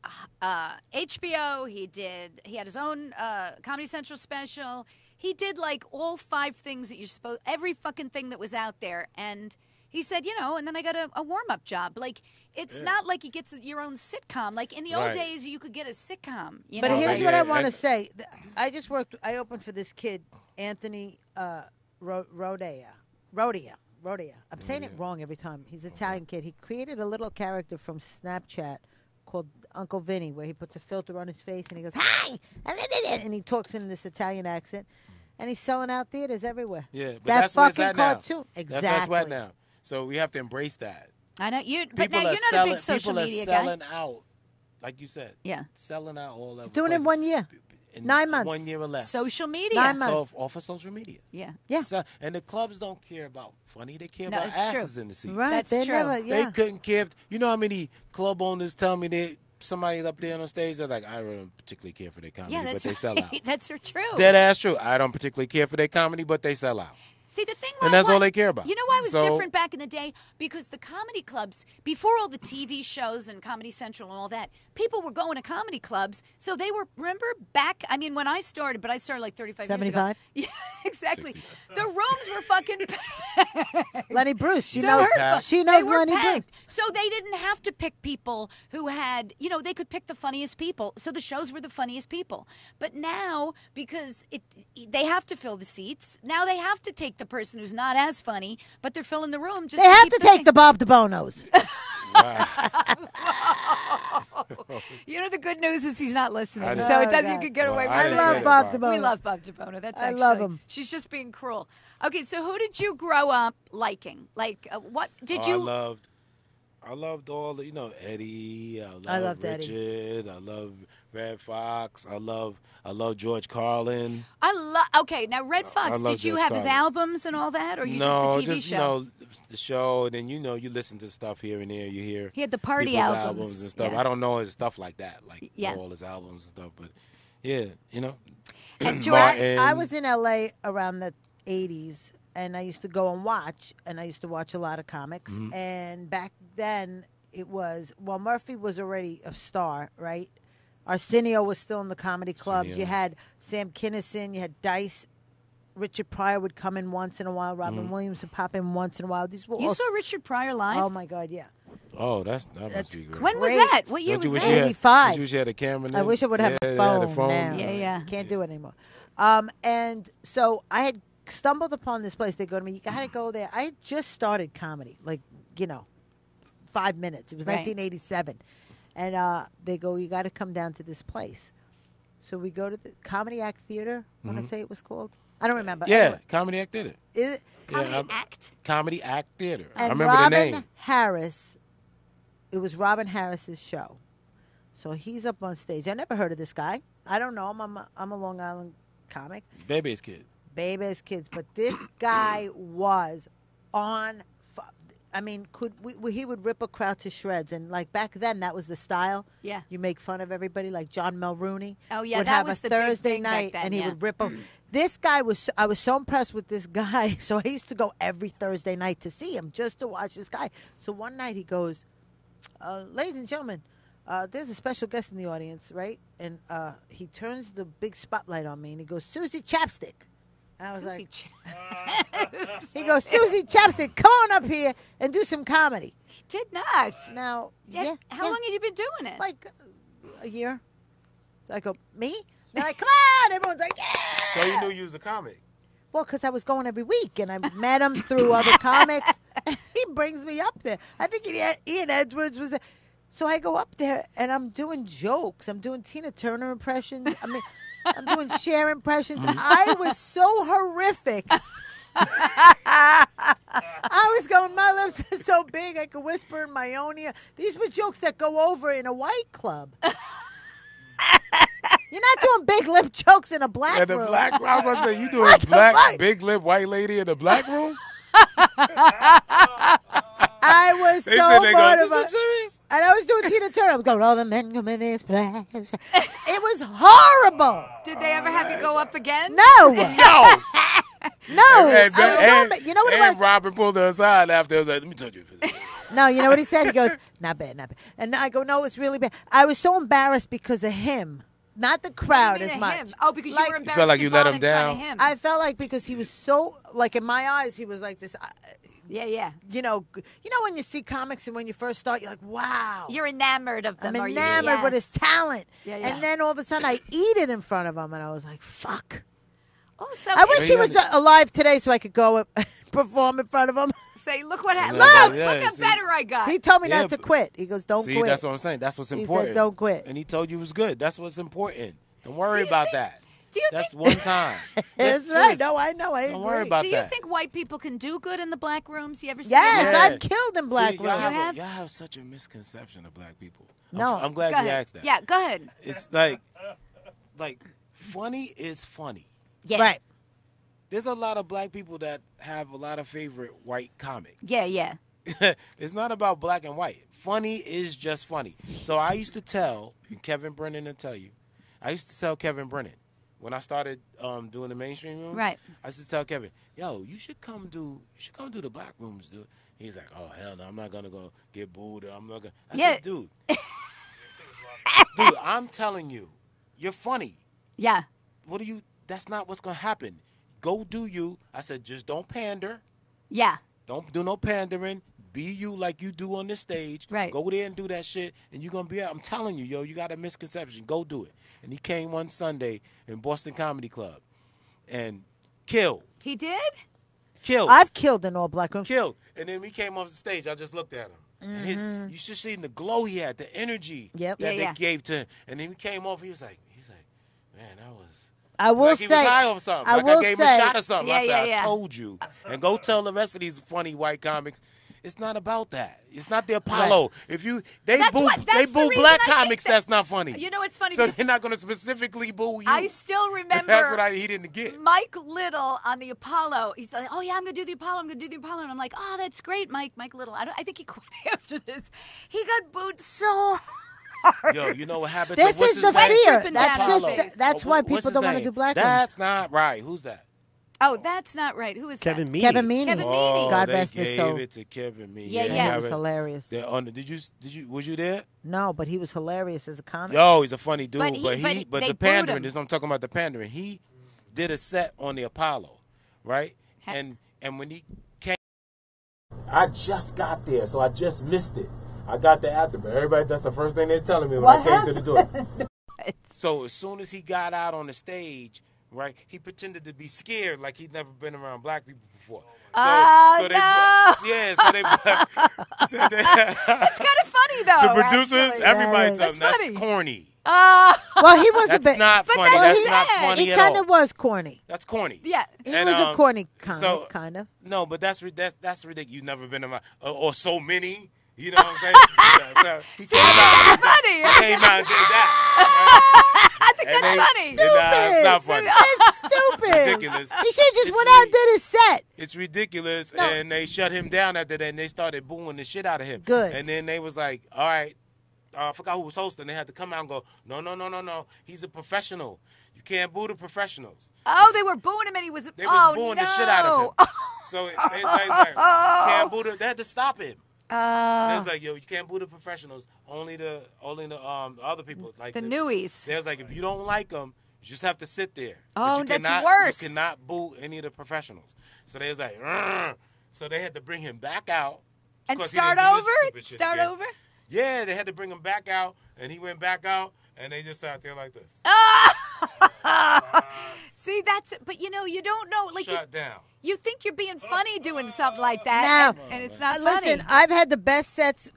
HBO. He had his own Comedy Central special. He did like all 5 things that you're supposed, every fucking thing that was out there. And he said, you know, and then I got a warm-up job. Like, it's not like he gets your own sitcom. Like, in the old Right. days, you could get a sitcom. You But know? here's yeah, what I yeah, want to and- say. I just I opened for this kid, Anthony Rodia. I'm saying it wrong every time. He's an Italian kid. He created a little character from Snapchat called Uncle Vinny, where he puts a filter on his face and he goes, "Hi!" and he talks in this Italian accent. And he's selling out theaters everywhere. Yeah, but That that's where it's fucking at now. cartoon. That's where it's Exactly. at now. So we have to embrace that. I know you, but People now are you're not selling, a big social people media are guy. selling out, like you said. Yeah. Selling out all of Doing it in 1 year. in 9 months. 1 year or less. Social media. 9 months. So off of social media. Yeah. Yeah. So, and the clubs don't care about funny. They care No, about it's true. asses in the seats. Right. That's they true. never, yeah. They couldn't care. You know how many club owners tell me that somebody up there on stage, they're like, I don't particularly care for their comedy, Yeah, but that's they right. sell out. That's so true. Dead ass true. I don't particularly care for their comedy, but they sell out. See, the thing And was, that's all they care about. You know why it was So- different back in the day? Because the comedy clubs, before all the TV shows and Comedy Central and all that, people were going to comedy clubs. So they were, remember back, I mean, when I started, but I started like 35 years ago. 75? Yeah, exactly. 65. The rooms were fucking packed. Lenny Bruce. She So knows. hurtful. She They knows were Lenny Bruce. packed. So they didn't have to pick people who had, you know, they could pick the funniest people. So the shows were the funniest people. But now, because they have to fill the seats, now they have to take the person who's not as funny, but they're filling the room. Just They have keep to the take thing. the Bob DeBonos. Wow. You know, the good news is he's not listening, I so know. it doesn't. Oh, You can get God. away Well, with I it. didn't say love that, Bob Bob. DeBona. We love Bob DeBona. That's I actually. love him. She's just being cruel. Okay, so who did you grow up liking? Like, what did you? I loved all the, Eddie. I loved Eddie. Richard. I love Red Fox. I love George Carlin. Okay, now Red Fox. love Did you George have his Carlin. albums and all that, or you No, just the TV show? The show, and then you listen to stuff here and there. You hear He had the party people's albums. and stuff. Yeah. I don't know his stuff like that, like Yeah. all his albums and stuff. But yeah, And George, Martin. I was in L.A. around the 80s, and I used to go and watch, and I used to watch a lot of comics. Mm-hmm. And back then, it was, Murphy was already a star, right? Arsenio was still in the comedy clubs. Arsenio. You had Sam Kinison, you had Dice. Richard Pryor would come in once in a while. Robin Mm-hmm. Williams would pop in once in a while. These were you all saw Richard Pryor live. Oh, my God, yeah. Oh, that must be great. When was Great. that? What year Don't you was wish that? you had- 85. don't you wish you had a camera? I then? wish I would have Yeah, a they had phone, now. Yeah, yeah. Can't do it anymore. And so I had stumbled upon this place. They go to me, you got to go there. I had just started comedy, 5 minutes. It was Right. 1987. And they go, you got to come down to this place. So we go to the Comedy Act Theater, I want to say it was called. I don't remember. Yeah, Anyway, Comedy Act Theater. is it? Comedy Yeah, act. Comedy Act Theater. I And remember Robin the name. Harris, it was Robin Harris's show. So he's up on stage. I never heard of this guy. I don't know him. I'm a Long Island comic. Baby's Kid. Baby's Kids. But this guy was on. I mean, he would rip a crowd to shreds. And like back then, that was the style. Yeah. You make fun of everybody, like John Mulrooney. Oh, yeah, would that have was a the big Thursday thing back night, then, and he yeah. would rip. This guy was. I was so impressed with this guy, so I used to go every Thursday night to see him, just to watch this guy. So one night he goes, "Ladies and gentlemen, there's a special guest in the audience, right?" And he turns the big spotlight on me, and he goes, "Susie Chapstick." And I was Susie like, he goes, "Susie Chapstick, come on up here and do some comedy." He did not. Now, How long had you been doing it? Like a year. So I go, "Me?" They're like, "Come on!" Everyone's like, "Yeah!" So you knew you was a comic. Well, because I was going every week, and I met him through other comics. He brings me up there. I think Ian Edwards was there. So I go up there, and I'm doing jokes. I'm doing Tina Turner impressions. I mean, I'm doing Cher impressions. I was so horrific. I was going, my lips are so big, I could whisper in my own ear. These were jokes that go over in a white club. You're not doing big lip jokes in a black In the room. black room? I was going to say, you doing What the black, fuck? big lip white lady in the black room? I was They so said they go, mortified. "Is this serious?" And I was doing Tina Turner. I was going, all the men come in this place. It was horrible. Did they ever have you go up again? No. No. No. And, I was so you know what it was? Robin pulled her aside after. I was like, let me touch you. No, you know what he said? He goes, not bad, not bad. And I go, no, it's really bad. I was so embarrassed because of him, not the crowd as much. Him. Oh, because Like- you were embarrassed felt like to you let vomit him in front of down? him. I felt like because he was so, like in my eyes, he was like this, yeah. you know when you see comics and when you first start, you're like, wow. You're enamored of them. I'm or you- enamored yeah. with his talent. Yeah, yeah. And then all of a sudden I eat it in front of him and I was like, fuck. Oh, so I wish he he was alive today so I could go and perform in front of him. say, look what happened. Yeah, Look, yeah, look how see. better I got. He told me Yeah, not to but- quit. He goes, don't See, quit. that's what I'm saying. That's what's He important. said, don't quit. And he told you it was good. That's what's important. Don't worry you about think- that. Do you That's think? one time. That's right. serious. No, I know. I Don't agree. worry about Do you that. think white people can do good in the black rooms? You ever see Yes, Yeah. I've killed in black See, rooms. y'all have such a misconception of black people. No. I'm glad Go you ahead. asked that. Yeah, go ahead. It's like funny is funny. Yeah. Right. There's a lot of black people that have a lot of favorite white comics. Yeah, yeah. It's not about black and white. Funny is just funny. So I used to tell, and Kevin Brennan will tell you, I used to tell Kevin Brennan, when I started doing the mainstream room, Right. I used to tell Kevin, yo, you should come do the black rooms, dude. He's like, oh, hell no, I'm not going to go get booed. I'm not gonna. I Yeah. said, dude, I'm telling you, you're funny. Yeah. That's not what's going to happen. Go do you. I said, just don't pander. Yeah. Don't do no pandering. Be you like you do on this stage. Right. Go there and do that shit, and you're going to be out. I'm telling you, yo, you got a misconception. Go do it. And he came one Sunday in Boston Comedy Club and killed. He did? Killed. I've killed in all black rooms. Killed. And then we came off the stage. I just looked at him. And you should see the glow he had, the energy Yep. that Yeah, they gave to him. And then he came off, he was like, man, that was. I will Like he was say, high off something. I Like will I gave him a say- shot or something. I said, Yeah. I told you. And go tell the rest of these funny white comics, it's not about that. It's not the Apollo. If you they That's boo what- that's they the boo reason black I think comics, that- that's not funny. You know, it's funny. So because they're not going to specifically boo you. I still remember. That's what he didn't get. Mike Little on the Apollo. He's like, "Oh yeah, I'm gonna do the Apollo. I'm gonna do the Apollo." And I'm like, "Oh, that's great, Mike Little." I think he quit after this. He got booed so hard. Yo, you know what happened? This to, what's is his the name? fear. Dripping down That's his just, face. that's why What's people his don't want to name? do black ones. That's not right. Who's that? Oh, that's not right. Who is Kevin that? Meaney. Kevin Meaney. Kevin Meaney. Oh, God they rest his gave soul. it to Kevin Meaney. Yeah, And yeah. He was hilarious. Was you there? No, but he was hilarious as a comic. Yo, he's a funny dude, But but they the booed pandering. him. This is what I'm talking about. The pandering. He did a set on the Apollo, right? And when he came, I just got there, so I just missed it. I got there after, but everybody, that's the first thing they're telling me when I came to the door. So as soon as he got out on the stage, right, he pretended to be scared, like he'd never been around black people before. So, Oh, so they, no. yeah, so they, It's kind of funny though. the producers, actually. everybody That's told him that's funny. corny. Well, he was That's a bit. not But funny. that's That's not sad. funny He at kind all. of was corny. That's corny. Yeah. He And, was a corny comic, so- kind of. No, but that's ridiculous. You've never been around, or so many. You know what I'm saying? So he came out. Funny. He came out and did that. I think And that's they- funny. Nah, it's not funny. It's stupid. ridiculous. He should have just It's went out and really- did his set. It's ridiculous, No. and they shut him down after that, and they started booing the shit out of him. Good. And then they was like, all right, I forgot who was hosting. They had to come out and go, no. He's a professional. You can't boo the professionals. Oh, they were booing him, and he was. They was oh, booing no. the shit out of him. So they was like, you can't boo the. They had to stop him. They was like, yo, you can't boo the professionals. Only the other people. Like The newies. They was like, if you don't like them, you just have to sit there. Oh, But you that's cannot, worse. You cannot boo any of the professionals. So they was like, "Rrr." So they had to bring him back out. And 'Cause he start didn't do this over? stupid shit Start again. over? Yeah, they had to bring him back out, and he went back out, and they just sat there like this. See, but you don't know. Like, Shut down. you think you're being funny doing something like that, No. and it's not Listen, funny. I've had the best sets.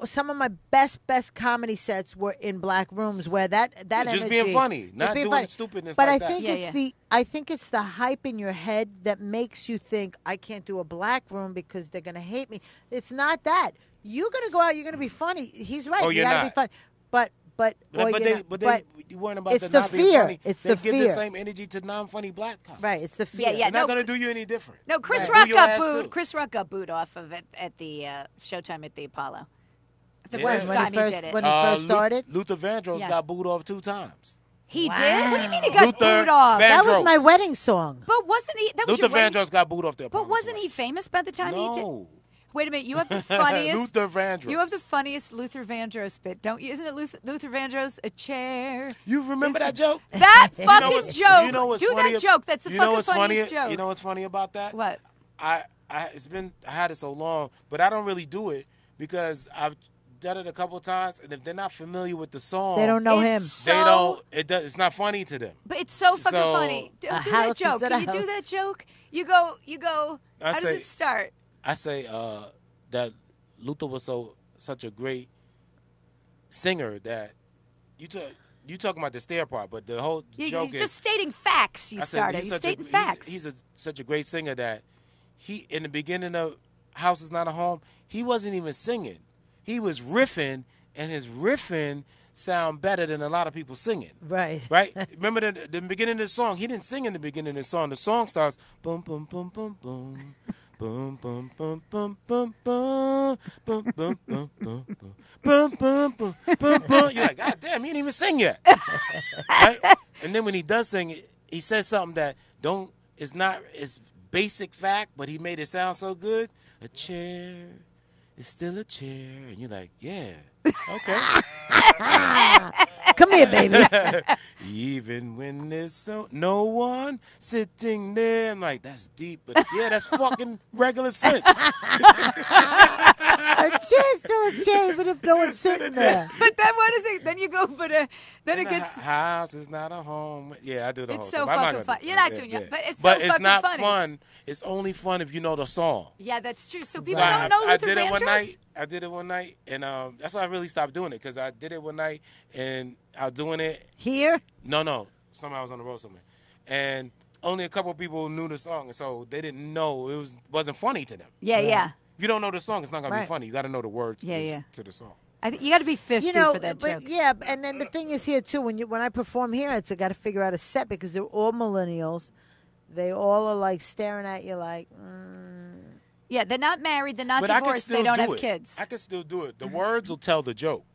Some of my best comedy sets were in black rooms where that Just energy, being funny, just not being doing funny. stupidness But like I think that. I think it's the hype in your head that makes you think I can't do a black room because they're gonna hate me. It's not that. You're gonna go out. You're gonna be funny. He's right. Oh, you you're gotta not. be funny. But You weren't about it's the the not being fear. funny. It's they the give fear. the same energy to non-funny black cops. right. It's the fear. Yeah. They're not No, going to do you any different. No, Chris Right. Rock Do your got ass, booed. too. Chris Rock got booed off of it at the Showtime at the Apollo. The Yeah. first When he time first- he did it. when he first started? Luther Vandross Yeah. got booed off 2 times. He Wow. did? What do you mean he got Luther booed off? That was my Vandross. wedding song. But wasn't he? That was Luther your wedding- Vandross got booed off the Apollo. But wasn't he twice. famous by the time he did? No. Wait a minute. You have the funniest. Luther Vandross. You have the funniest Luther Vandross bit, don't you? Isn't it Luther Vandross? A chair. You remember that joke? That You know fucking what's- joke. you know what's Do funny that joke. That's the you know fucking what's funniest funny, joke. You know what's funny about that? What? I had it so long, but I don't really do it because I've done it a couple of times, and if they're not familiar with the song, They don't know him. It's They so- don't. It's not funny to them. But it's so fucking So- funny. Do A that house joke. is Can you a do house. that joke? You go. I How does say- it start? I say that Luther was such a great singer that you talking about the stair part, but the whole joke He's is just stating facts. You I said started. he's He's such stating a, facts. He's such a great singer that he in the beginning of House Is Not a Home, he wasn't even singing. He was riffing, and his riffing sound better than a lot of people singing. Right. Right? Remember the beginning of the song? He didn't sing in the beginning of the song. The song starts boom boom boom boom boom. Boom boom boom boom boom boom boom boom boom boom boom boom boom boom boom. You're like, God damn, he didn't even sing yet. Right? And then when he does sing it, he says something that it's basic fact, but he made it sound so good. A chair is still a chair, and you're like, yeah, okay. Come here, baby. Even when there's no one sitting there, I'm like, that's deep, but yeah, that's fucking regular sense. A chair's still a chair, even if no one's sitting there. But then what is it? Then you go, then it gets. House is not a home. Yeah, I do the It's whole so stuff. I'm not fucking gonna fun. do You're that. not doing it, but it's so But it's fucking not funny. fun. It's only fun if you know the song. Yeah, that's true. So So people don't know I Luther did it one Vandross? night. I did it one night, and that's why I really stopped doing it because I did it one night, and I was doing it. Here? No. Somewhere I was on the road somewhere, and only a couple of people knew the song, and so they didn't know wasn't funny to them. Yeah, yeah. If you don't know the song, it's not gonna Right. be funny. You got to know the words Yeah. to the song. I think you got to be 50 You know, for that but joke. yeah, and then the thing is here too. When I perform here, I got to figure out a set because they're all millennials. They all are like staring at you like. Yeah, they're not married. They're not But I can divorced. still They don't do have it. kids. I can still do it. The words will tell the joke.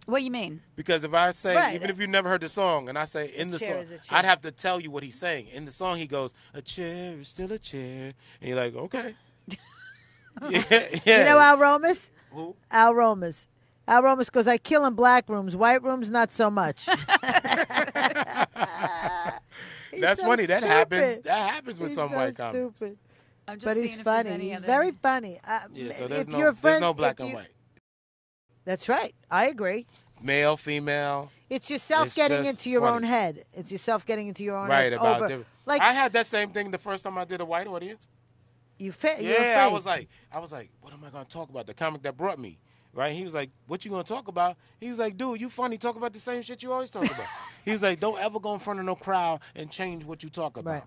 What do you mean? Because if I say, Right. even if you never heard the song, and I say in the chair song, is a chair. I'd have to tell you what he's saying. In the song, he goes, "A chair is still a chair," and you're like, "Okay." yeah. You know Al Romas? Who? Al Romas. Al Romas goes, I kill in black rooms, white rooms, not so much. He's That's so funny. That stupid. happens. That happens with He's some so white comics. stupid. I'm just But seeing he's if there's funny. any He's other. very funny. Yeah, so if there's you're a no friend, black if and you- white. That's right. I agree. Male, female. It's yourself It's getting just into your own funny. head. It's yourself getting into your own Right head. about over, different. like I had that same thing the first time I did a white audience. you're Yeah, afraid. I was like, what am I gonna talk about? The comic that brought me, right? He was like, what you gonna talk about? He was like, dude, you funny. Talk about the same shit you always talk about. He was like, don't ever go in front of no crowd and change what you talk about. Right.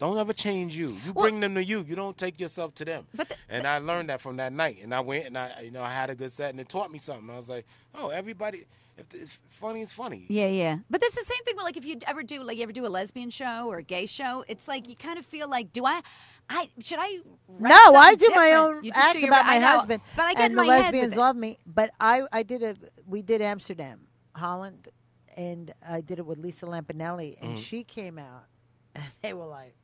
Don't ever change you. You bring them to you. You don't take yourself to them. But and I learned that from that night. And I went and I had a good set and it taught me something. I was like, oh, everybody, if it's funny, it's funny. Yeah, yeah. But that's the same thing with, like, if you ever do a lesbian show or a gay show, it's like you kind of feel like, should I write No, I something do my different? own You just act do your- about I my know, husband, but I get and in the my head with lesbians it. love me. But we did Amsterdam, Holland, and I did it with Lisa Lampanelli, and she came out, and they were like,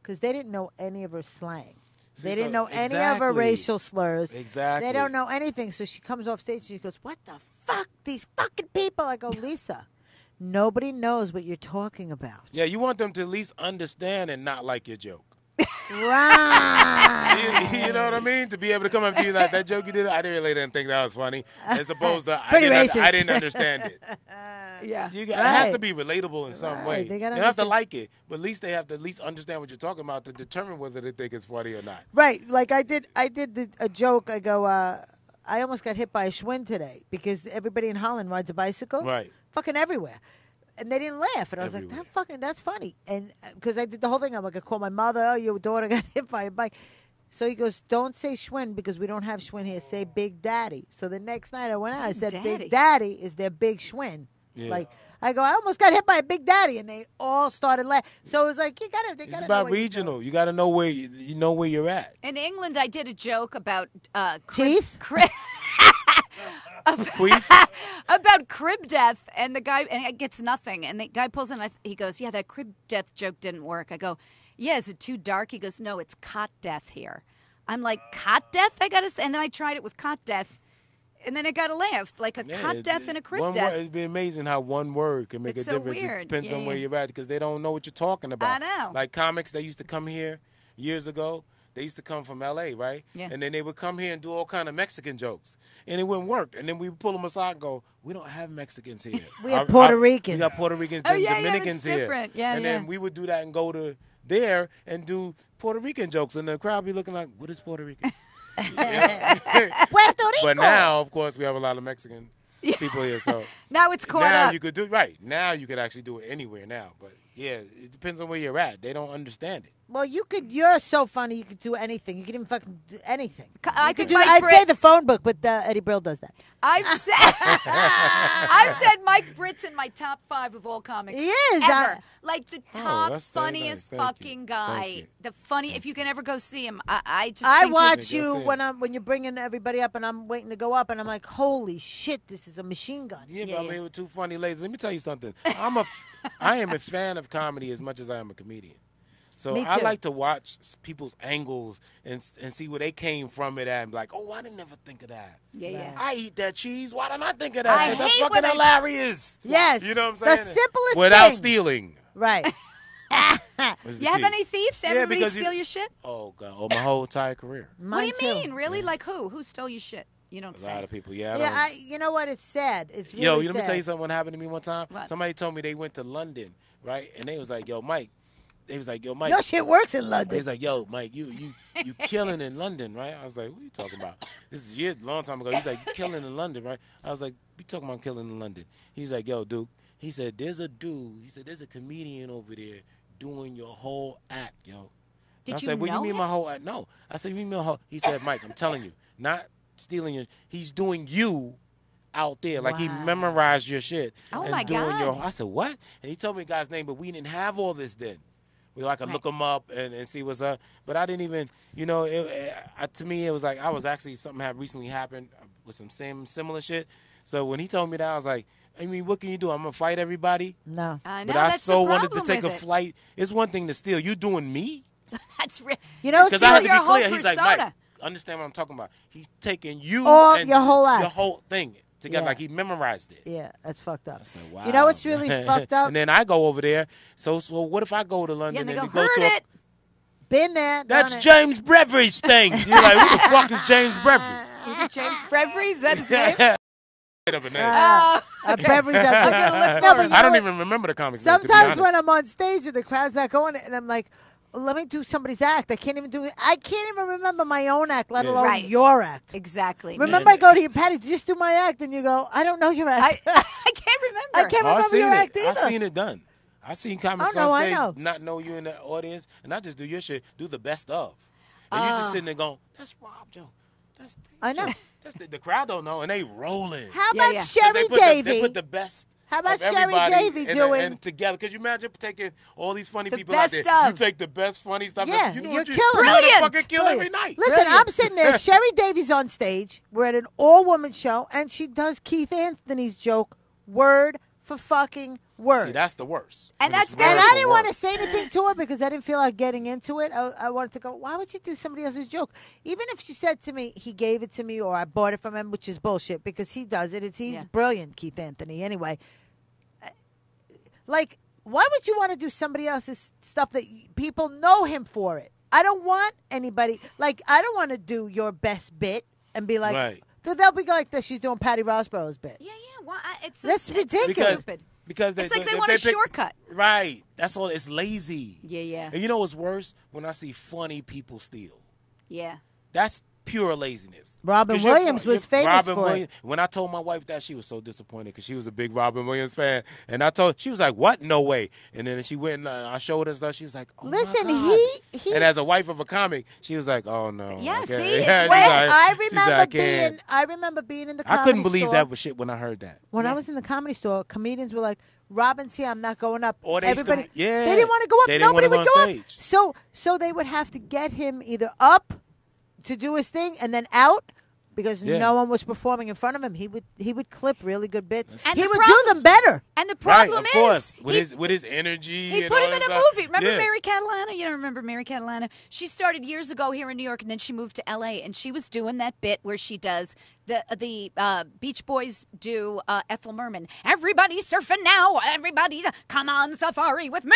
because they didn't know any of her slang. See, They so- didn't know any of her exactly. racial slurs. Exactly. They don't know anything. So she comes off stage and she goes, what the fuck? These fucking people. I go, Lisa, nobody knows what you're talking about. Yeah, you want them to at least understand and not like your joke. Right. You know what I mean? To be able to come up to you like that joke you did, I really didn't think that was funny. As opposed to Pretty I racist. didn't understand it. Yeah. It has to Right. be relatable in some Right. way. They They gotta don't have to understand. like it, but at least they have to at least understand what you're talking about to determine whether they think it's funny or not. Right. Like I did a joke. I go, I almost got hit by a Schwinn today because everybody in Holland rides a bicycle. Right. Fucking everywhere. And they didn't laugh. And I was Everywhere. like, that's funny. And because I did the whole thing, I'm like, I called my mother, oh, your daughter got hit by a bike. So he goes, don't say Schwinn because we don't have Schwinn here. Say Big Daddy. So the next night I went out, I Big said, Daddy. Big Daddy is their big Schwinn. Yeah. Like, I go, I almost got hit by a Big Daddy. And they all started laughing. So it was like, they It's gotta know about what you're regional. doing. You got to know where you know where you're at. In England, I did a joke about Teeth? Queef? about crib death, and the guy and it gets nothing, and the guy pulls in. He goes, "Yeah, that crib death joke didn't work." I go, "Yeah, is it too dark?" He goes, "No, it's cot death here." I'm like, "Cot death?" I gotta say, and then I tried it with cot death, and then it got a laugh, like a cot death and a crib one death. Word, it'd be amazing how one word can make It's a so difference. weird. It depends Yeah, on where yeah. you're at because they don't know what you're talking about. I know. Like comics that used to come here years ago. They used to come from L.A., right? Yeah. And then they would come here and do all kind of Mexican jokes. And it wouldn't work. And then we would pull them aside and go, we don't have Mexicans here. We have Puerto Ricans. We got Puerto Ricans Oh, and yeah, yeah, Dominicans that's here. different. Yeah, and yeah. then we would do that and go to there and do Puerto Rican jokes. And the crowd be looking like, what is Puerto Rican? Yeah. Puerto Rico. But now, of course, we have a lot of Mexican people here. So Now it's caught now up. you could do right. Now you could actually do it anywhere now. But yeah, it depends on where you're at. They don't understand it. Well, you're so funny. You could do anything. You could even fucking do anything. I You think could do, Mike I'd Britt- say the phone book, but Eddie Brill does that. I've said Mike Britt's in my top 5 of all comics. He is. Ever. Like the Oh, top that's very funniest nice. Thank you. fucking guy. Thank you. The funny. If you can ever go see him, I just. I think watch You'll you see it. when you're bringing everybody up, and I'm waiting to go up, and I'm like, holy shit, this is a machine gun. Yeah, Yeah, but I yeah. mean, with two funny ladies. Let me tell you something. I am a fan of comedy as much as I am a comedian. So Me I too. like to watch people's angles and see where they came from it at and be like, oh, I didn't never think of that. Yeah, yeah. I eat that cheese. Why didn't I think of that I shit? That's hate fucking when I- hilarious. Yes. You know what The I'm saying? simplest Without thing. stealing. Right. is the You have key. any thieves? Everybody because steal your shit? Oh, God. Oh, my whole entire career. Mine What do you too. mean? Really? Like who? Who stole your shit? You don't A say. lot of people. Yeah. Yeah, you know what? It's sad. It's really Yo, let sad. me tell you something. What happened to me one time? What? Somebody told me they went to London, right? And they was like, yo, Mike, They was like, yo, Mike. Your shit works in London. He's like, yo, Mike, you killing in London, right? I was like, what are you talking about? This is a long time ago. He's like, you killing in London, right? I was like, we talking about killing in London. He's like, yo, Duke. He said, there's a dude. He said, there's a comedian over there doing your whole act, yo. Did I you said, what know you mean him? my whole act? No. I said, you mean my whole? He said, Mike, I'm telling you, not stealing your. He's doing you out there. Like he Wow. memorized your shit. Oh, and my doing God. I said, what? And he told me the guy's name, but we didn't have all this then. I could look him up and see what's up. But I didn't even, to me, it was like something had recently happened with some similar shit. So when he told me that, I was like, I mean, what can you do? I'm going to fight everybody? No. I know, But I that's so the wanted to problem take a with it. flight. It's one thing to steal. You doing me? That's real. You know, Because I had to your be whole clear. He's like, persona. Mike, understand what I'm talking about. He's taking you All and your whole act. your whole thing together. Yeah. Like he memorized it. Yeah, that's fucked up. I said, wow. You know what's really fucked up? And then I go over there. So what if I go to London Yeah, and they and go, we go heard to a it. Been there. That's done it. James Brevery's thing. You're like, who the fuck is James Brevery? Is it James Brevery? Is that his name? Made up a name. Oh, okay. Beverly's I'm up gonna there. look No, for but him. you I know don't what? even remember the comics name, to be Sometimes honest. when I'm on stage and the crowd's not going, and I'm like, let me do somebody's act. I can't even remember my own act, let Yeah. alone Right. your act. Exactly. Remember, I go to you, Patty, just do my act, and you go, I don't know your act. I can't remember. I can't Oh, I've remember seen your act it. either. I've seen it done. I've seen comics Oh, no, on I stage know. not know you in the audience, and I just do your shit, do the best of. And you just sitting there going, that's Rob Joe. That's I know. Joe. That's the crowd don't know, and they rolling. How Yeah, about yeah. 'Cause Sherry they Davy? put the best. How about of Sherry everybody Davy and, doing- and together? Could you imagine taking all these funny The people out best there? You of. take the best funny stuff. Yeah, you know you're what you killing it. you Brilliant. fucking kill every night. Listen, Brilliant. I'm sitting there. Sherry Davies on stage. We're at an all-woman show, and she does Keith Anthony's joke, word for fucking word. See, that's the worst. And When it's that's- word And for I didn't want word. to say anything to her because I didn't feel like getting into it. I wanted to go, why would you do somebody else's joke? Even if she said to me, he gave it to me or I bought it from him, which is bullshit because he does it. He's Yeah. brilliant, Keith Anthony. Anyway, like, why would you want to do somebody else's stuff that people know him for it? I don't want anybody, like, I don't want to do your best bit and be like, Right. they'll be like this. She's doing Patty Rosborough's bit. Yeah, yeah. Well, it's That's it's ridiculous. stupid. Because It's like they want a pick- shortcut. Right. That's all. It's lazy. Yeah, yeah. And you know what's worse? When I see funny people steal. Yeah. That's pure laziness. Robin 'Cause you're Williams was famous Robin for it. Williams. When I told my wife that, she was so disappointed because she was a big Robin Williams fan. And she was like, what? No way. And then she went and I showed her stuff. She was like, oh Listen, my God. he And as a wife of a comic, she was like, oh no. Yeah, I can't. see, it's she's when like- I she's remember like, I can't. I remember being in the comedy I couldn't believe store. that was shit when I heard that. When I Yeah. was in the comedy store, comedians were like, Robin's here, I'm not going up. Or they used to- Everybody, yeah. they didn't want to go up. They didn't Nobody wanna would go go on up. stage. So they would have to get him either up to do his thing and then out because Yeah. no one was performing in front of him. He would clip really good bits. And he the would do them problems- better. And the Right, problem of course. is, With his energy. he and put all him in that a stuff. movie. Remember Yeah. Mary Catalana? You don't remember Mary Catalana? She started years ago here in New York, and then she moved to L.A. And she was doing that bit where she does the Beach Boys do Ethel Merman. Everybody's surfing now. Everybody, come on safari with me.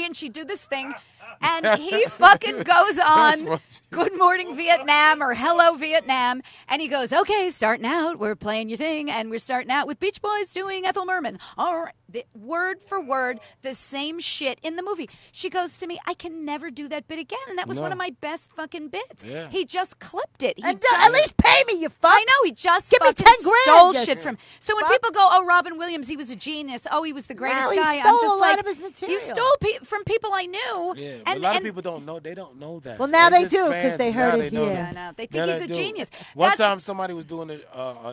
And she'd do this thing. And he fucking goes on right. Good Morning Vietnam or Hello Vietnam. And he goes, okay, starting out, we're playing your thing. And we're starting out with Beach Boys doing Ethel Merman. All right. Word for word, the same shit in the movie. She goes to me, I can never do that bit again. And that was No. one of my best fucking bits. Yeah. He just clipped it. He And just, at least pay me, you fuck. I know, he just Give me fucking 10 grand, stole just shit from. So when fuck. people go, oh, Robin Williams, he was a genius. Oh, he was the greatest No, he guy. stole I'm just a lot like, of his material. you stole from people I knew. Yeah, but and a lot and of people don't know. They don't know that. Well, now They're they just do, 'cause fans. they heard Now it they know here. that. No, they think Now he's they a do. genius. One That's- time somebody was doing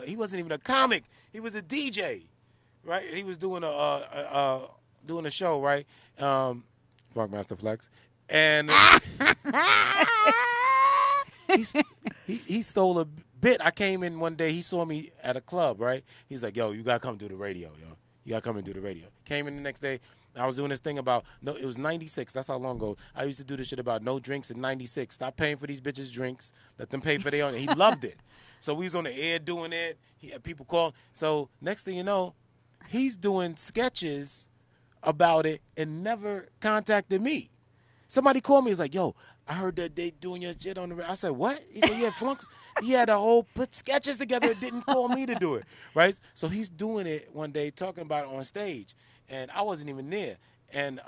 he wasn't even a comic. He was a DJ, right? He was doing a show, right? Funkmaster Flex, and he stole a bit. I came in one day. He saw me at a club, right? He's like, "Yo, you gotta come do the radio, yo. You gotta come and do the radio." Came in the next day. I was doing this thing about it was 96. That's how long ago. I used to do this shit about no drinks in 96. Stop paying for these bitches' drinks. Let them pay for their own. He loved it. So we was on the air doing it. He had people call. So next thing you know, he's doing sketches about it and never contacted me. Somebody called me. He's like, "Yo, I heard that they doing your shit on the." I said, "What?" He said, "Yeah, Flunks." He had a whole put sketches together. Didn't call me to do it, right? So he's doing it one day, talking about it on stage, and I wasn't even there. And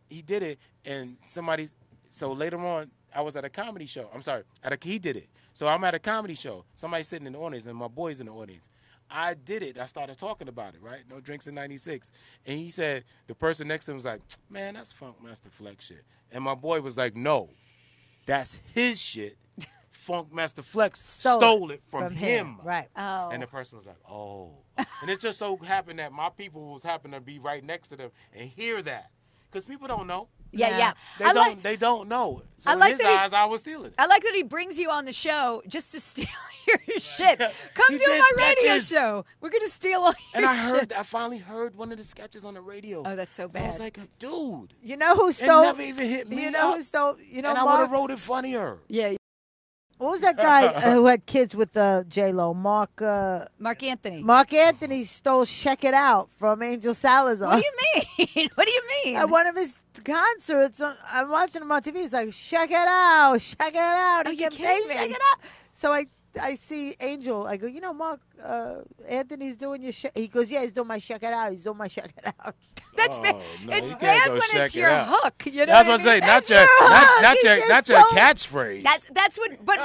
he did it, and somebody. So later on, I was at a comedy show. I'm sorry, he did it. So I'm at a comedy show. Somebody's sitting in the audience, and my boy's in the audience. I did it. I started talking about it, right? No Drinks in 96. And he said, the person next to him was like, man, that's Funk Master Flex shit. And my boy was like, no, that's his shit. Funk Master Flex stole it from him. Right. Oh. And the person was like, oh. And it just so happened that my people was happened to be right next to them and hear that. Because people don't know. Yeah. They don't know. So I like in his that eyes, I was stealing it. I like that he brings you on the show just to steal your shit. Come He do did my radio sketches. show. We're gonna steal all And your I shit. finally heard one of the sketches on the radio. Oh, that's so I bad. was like, dude, You know who it stole? never even hit me. You know who up. stole? You know And I would have Mark. wrote it funnier. Yeah, What was that guy who had kids with J Lo? Mark Anthony. Mark Anthony stole "Check It Out" from Angel Salazar. What do you mean? What do you mean? At one of his concerts, I'm watching him on TV. He's like, "Check it out, check it out." Oh, He you kept kidding saying, me? "Check it out." So I see Angel. I go, you know, Mark Anthony's doing your. He goes, yeah, he's doing my "Check It Out." He's doing my "Check It Out." That's Oh, bad. no, It's you can't bad go when check it's it your out. hook. You know That's what what I'm saying. That's your hook. Not He your just catchphrase. That's what. But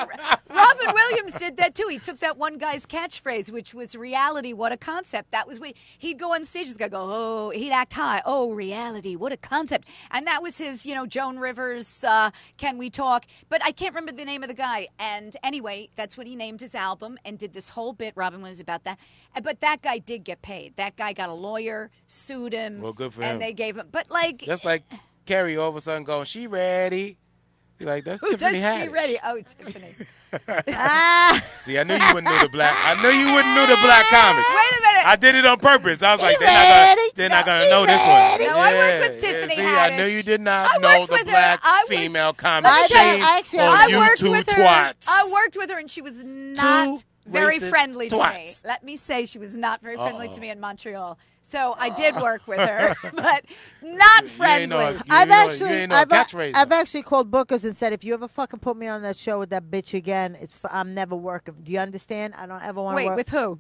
Robin Williams did that too. He took that one guy's catchphrase, which was reality. What a concept! That was what he'd go on stage. This guy go, oh, he'd act high. Oh, reality. What a concept! And that was his, Joan Rivers. Can we talk? But I can't remember the name of the guy. And anyway, that's what he named his album and did this whole bit. Robin was about that. But that guy did get paid. That guy got a lawyer, sued him. Well, good for and him. they gave him. But like, Just like Carrie all of a sudden going, she ready. Be like, that's who Tiffany does she Haddish. ready? Oh, Tiffany. See, I knew you wouldn't know the black. I knew you wouldn't know the black comics. Wait a minute. I did it on purpose. I was like, ready? they're not gonna She know this ready? one. No, I worked with Tiffany See, Haddish. I knew you did I not know worked the with her. black I worked- female comic Let me tell you, scene actually, on I you worked two with her. twats. I worked with her, and she was not Two very racist friendly to me. twats. Let me say, she was not very friendly to Uh-oh. me in Montreal. So I did work with her, but not friendly. I've I've actually called bookers and said, if you ever fucking put me on that show with that bitch again, I'm never working. Do you understand? I don't ever want to Wait, work with who?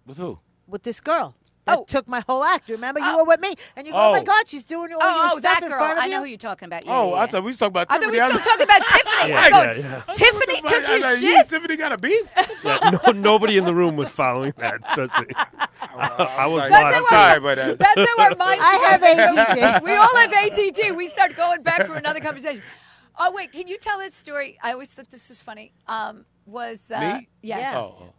With who? with this girl. That Oh. took my whole act. Remember, you were with me, and you go, "Oh my Oh. God, she's doing all your Oh, stuff that in girl. front of I you." know who you're talking about. Yeah, Oh, yeah, I yeah. thought we was talking about I thought Tiffany. we were still talking about Tiffany. Yeah, I'm going, yeah. Tiffany took your You shit. Tiffany got a beef? Yeah, nobody in the room was following that. Trust me. I was I'm lost. I'm sorry, but That's how our minds I have ADD. We all have ADD. We start going back for another conversation. Oh, wait. Can you tell that story? I always thought this was funny. Was Me? Yeah. Oh,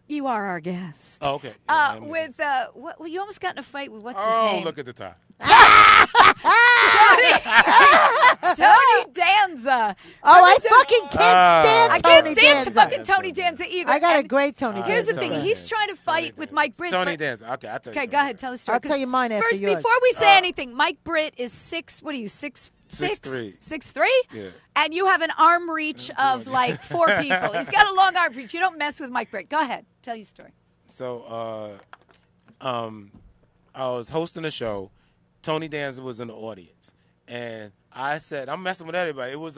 You are our guest. oh, okay. Yeah, I'm With what? Well, you almost got in a fight with what's his Oh, name? look at the time. Tony Danza. Oh, I Tony fucking can't stand I Tony can't stand Danza. fucking Tony Danza either. I got a And great Tony Here's the Danza. thing. Tony He's Danza. trying to fight with Mike Britt. Tony but- Danza. Okay, I'll tell you. Okay, go ahead. Tell the story. I'll tell you mine after First, yours. before we say anything, Mike Britt is 6. What are you? 6'3"? 6'3". Yeah. And you have an arm reach of like 4 people. He's got a long arm reach. You don't mess with Mike Britt. Go ahead. Tell your story. So, I was hosting a show. Tony Danza was in the audience, and I said, "I'm messing with everybody." It was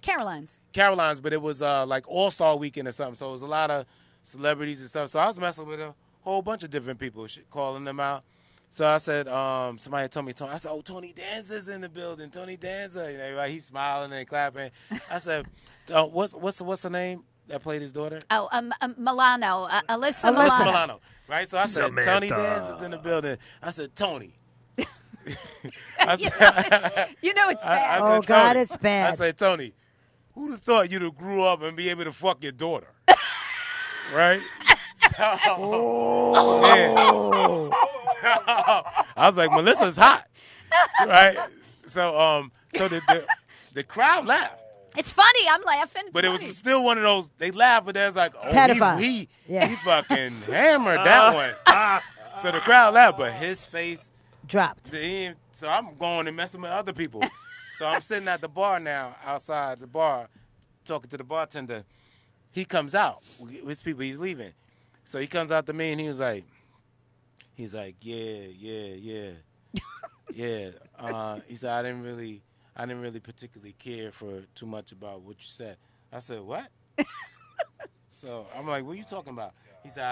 Caroline's. Caroline's, but it was like All-Star Weekend or something. So it was a lot of celebrities and stuff. So I was messing with a whole bunch of different people, calling them out. So I said, somebody told me, I said, "Oh, Tony Danza's in the building. Tony Danza." And everybody, he's smiling and clapping. I said, "What's the name that played his daughter?" Oh, Milano. Alyssa Milano. Milano. Right? So I said, Samantha. Tony Danza's in the building. I said, Tony. You know it's bad. I said, Oh, God, Tony. it's bad. I said, Tony, who'd have thought you'd have grew up and be able to fuck your daughter? Right? So, yeah. I was like, Melissa's hot. Right? So the crowd laughed. It's funny. I'm laughing. It's But it funny. was still one of those, they laughed, but there's like, oh, Pedophile. he Yeah. fucking hammered that one. So the crowd laughed, but his face, Dropped. so I'm going and messing with other people. So I'm sitting at the bar now, outside the bar, talking to the bartender. He comes out. His people, he's leaving. So he comes out to me and he was like, yeah. He said, I didn't really particularly care for too much about what you said. I said, what? So I'm like, what are you talking about? He said,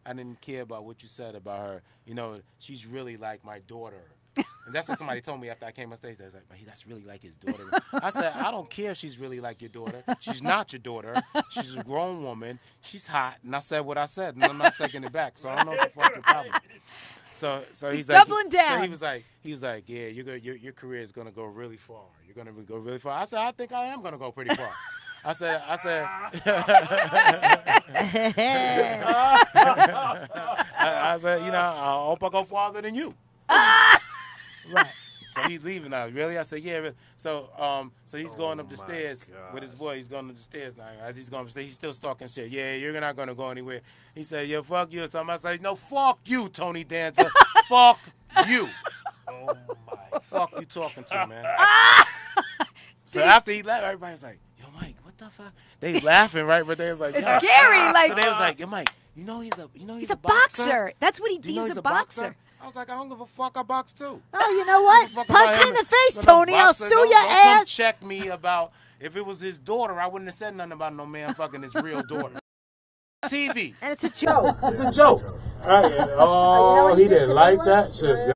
I didn't care about what you said about her. You know, she's really like my daughter. And that's what somebody told me after I came on stage. They was like, man, that's really like his daughter. I said, I don't care if she's really like your daughter. She's not your daughter. She's a grown woman. She's hot. And I said what I said, and I'm not taking it back. So I don't know what the fuck your problem is. So he's like, doubling down. So he was like, yeah, your career is gonna go really far. You're gonna go really far. I said, I think I am gonna go pretty far. I said, I said, you know, I hope I go farther than you. Right. So he's leaving now. Really? I said, yeah. Really. So he's going up the stairs with his boy. He's going up the stairs now. As he's going up the stairs, he's still talking shit. Yeah, you're not going to go anywhere. He said, yeah, fuck you or something. I said, no, fuck you, Tony Dancer. Fuck you. Oh, my. Fuck you talking to, man. So after he left, everybody was like, yo, Mike, what the fuck? They laughing, right? But they was like, it's scary. Like, so they was like, yo, Mike, he's a boxer. That's what he did. He's a boxer. I was like, I don't give a fuck. I box too. Oh, you know what? Punch me in the face, Tony. I'll sue your don't ass. Come check me about if it was his daughter. I wouldn't have said nothing about no man fucking his real daughter. TV. And it's a joke. It's a joke. Oh, he didn't like that shit.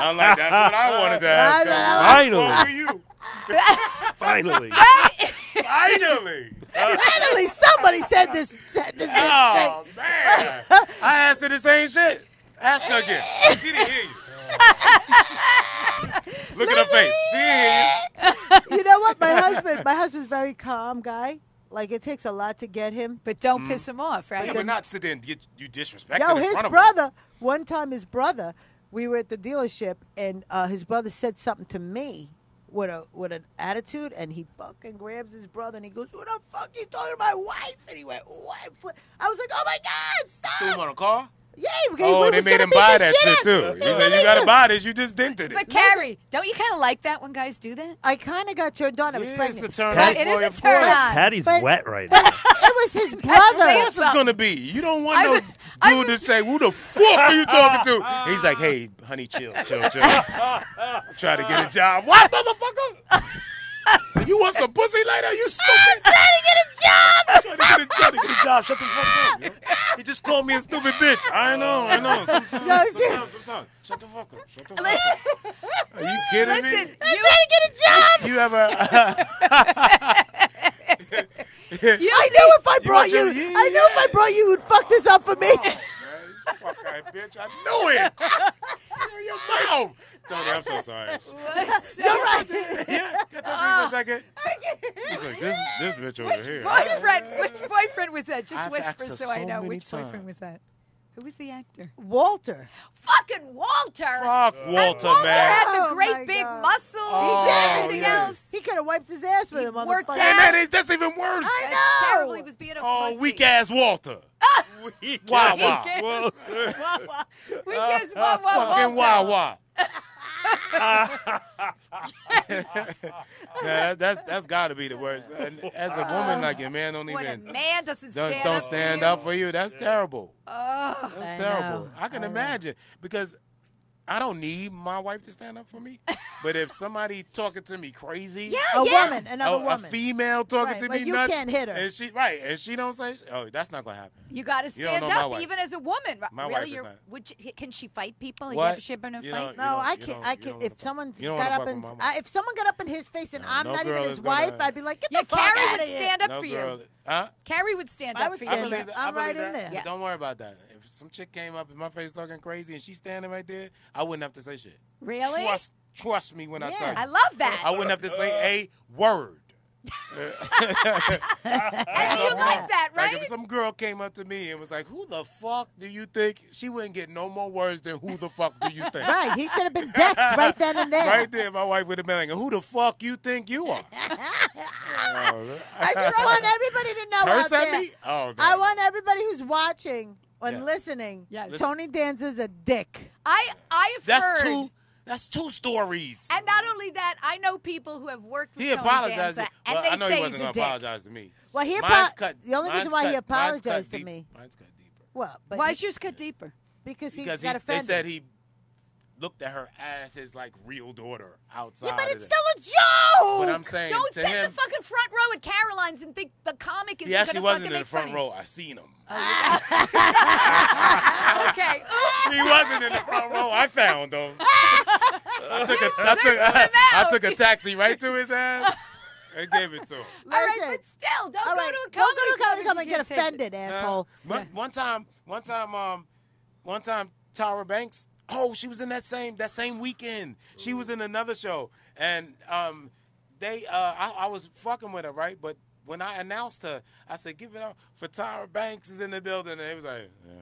I'm like, that's what I wanted to ask. Finally. Who are you? Finally. Finally. Finally, somebody said this. Oh, man. I asked her the same shit. Ask her again. She didn't hear you. Look at her face. She didn't hear you. You know what? My husband's a very calm guy. Like, it takes a lot to get him. But don't piss him off, right? Yeah, but not sit there and get you disrespected Yo, in his front of brother, one time his brother, we were at the dealership, and his brother said something to me with an attitude, and he fucking grabs his brother, and he goes, "Who the fuck you talking to my wife?" And he went, "Wife." I was like, "Oh, my God, stop." Threw him on a car? Yeah, Oh, they made him buy that shit, too. He said, you got to buy this. You just dented it. But Carrie, don't you kind of like that when guys do that? I kind of got turned on. I was Yeah, pregnant. it's a turn Pat- on It is for you, a of turn course. on. Patty's But- wet right now. It was his brother. Say What else is going to be? You don't want no I've- dude to say, who the fuck are you talking to? He's like, hey, honey, chill. Try to get a job. What, motherfucker? You want some pussy later? You stupid. Trying to get a job. Trying to get a job. Shut the fuck up. Yo. He just called me a stupid bitch. I know. Sometimes. Shut the fuck up. Are you kidding Listen, me? I'm trying to get a job. You ever... I knew if I brought you, yeah. I knew if I brought you, you'd fuck this up for me. Fuck that bitch. I knew it. Your mouth. Tony, I'm so sorry. You're right. Yeah, can I talk to you for a second? He's like, this bitch over Which here. boyfriend was that? Just I've whisper asked her so I so know. many Which boyfriend times. was that? Who was the actor? Walter. Fucking Walter. Fuck And Walter, Walter man. had the Oh, great my big God. muscles Oh, and everything yeah. else. He could have wiped his ass with him. worked motherfucker. out. Hey, man, that's even worse. I That's know. terrible. He was being a Oh, pussy. weak ass Walter. Wow, wow. We guess what? Fucking Wawa. Yeah, that's got to be the worst. And as a woman, like your man don't When a even man doesn't stand don't up stand for you. up for you. That's terrible. Oh. That's I terrible. know. I can I know. imagine because I don't need my wife to stand up for me. But if somebody talking to me crazy, Yeah, A yeah. woman, another a woman. female talking Right, to but me you nuts, can't hit her. and she don't say, oh, that's not gonna happen. You got to You don't stand know my up, wife. even as a woman. My wife Really, is you're, not. can she fight people? You What? ever ship her in a You fight? know- No, I you can't. don't- I you can't. don't If wanna someone you don't got wanna up fuck and with my wife. if someone got up in his face and No, I'm no not girl even is his wife, gonna- I'd be like, get Yeah, the fuck Carrie out would of here. stand up No for girl, you. huh? Carrie would stand I up would for I you. stand believe up. that. I I'm believe right in that. there. Yeah. Don't worry about that. If some chick came up in my face talking crazy and she's standing right there, I wouldn't have to say shit. Really? Trust me when I tell you. I love that. I wouldn't have to say a word. And you like that, right? Like if some girl came up to me and was like, "Who the fuck do you think?" She wouldn't get no more words than "Who the fuck do you think?" Right, he should have been decked right then and there. Right there, my wife would have been like, "Who the fuck you think you are?" I just want everybody to know Curse out at there. me? Oh, God. I want everybody who's watching and Yeah. listening. Yes. Tony Danza's a dick. I've That's heard. That's two stories. And not only that, I know people who have worked with He Tony apologized. Danza, Well, and they I know say he wasn't he's a gonna dick. apologize to me. Well, he Mine's cut. the only reason mine's why he cut- mine's cut apologized to deep. me, Mine's cut deeper. well, but Why is yours cut deeper? because he Because got they offended. said he looked at her as his like real daughter outside. yeah, but of it's it. still a joke. But I'm saying Don't to sit in him, the fucking front row at Caroline's and think the comic is he going actually to wasn't fucking in the make front funny. row. I seen him. Okay. He wasn't in the front row. I found him. I took a taxi right to his ass and gave it to him. All right, Listen. but still, don't All go right, to a don't comedy go to a comedy club club if and you get can't take it. offended, asshole. One time, Tara Banks. Oh, she was in that same weekend. She was in another show, and I was fucking with her, right? But when I announced her, I said, "Give it up for Tara Banks is in the building," and they was like, yeah.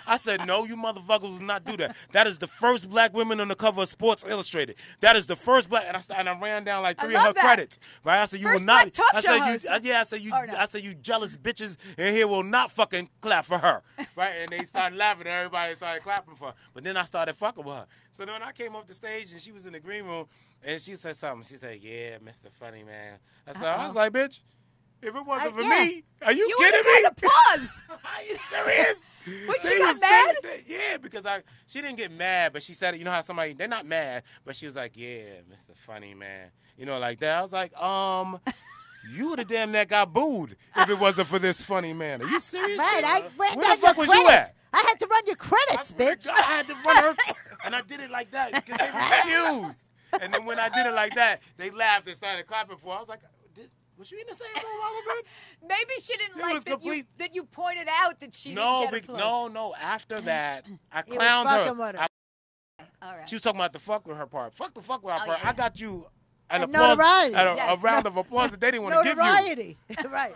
I said, "No, you motherfuckers will not do that. That is the first black woman on the cover of Sports Illustrated. That is the first black." And I ran down like 3 of her love that. credits, right? I said, "You First will not." black talk I show said, host. "I said you. Oh, no. I said you jealous bitches in here will not fucking clap for her, right?" And they started laughing, and everybody started clapping for her. But then I started fucking with her. So then when I came off the stage and she was in the green room, and she said something. She said, "Yeah, Mr. Funny Man." I was like, "Bitch, if it wasn't for yeah. me, are you You kidding would me?" have applause. Are you serious? Was she They got was- mad? yeah, because she didn't get mad, but she said, you know how somebody, they're not mad, but she was like, "Yeah, Mr. Funny Man," you know, like that. I was like, you would have damn near got booed if it wasn't for this funny man. Are you serious? Right, chick? I ran Where down the fuck your was you credits. at? I had to run your I credits, swear to bitch. God, I had to run her, and I did it like that because they refused. And then when I did it like that, they laughed and started clapping for. I was like, was she in the same room I was in? Maybe she didn't It like was that complete- that you pointed out that she No, didn't get her close. no. After that, I He was clowned fucking her. with her. All right. She was talking about the fuck with her part. Fuck the fuck with her Oh, part. yeah. I got you an And applause, notoriety. and a Yes. round of applause that they didn't want to give you. Notoriety. Right.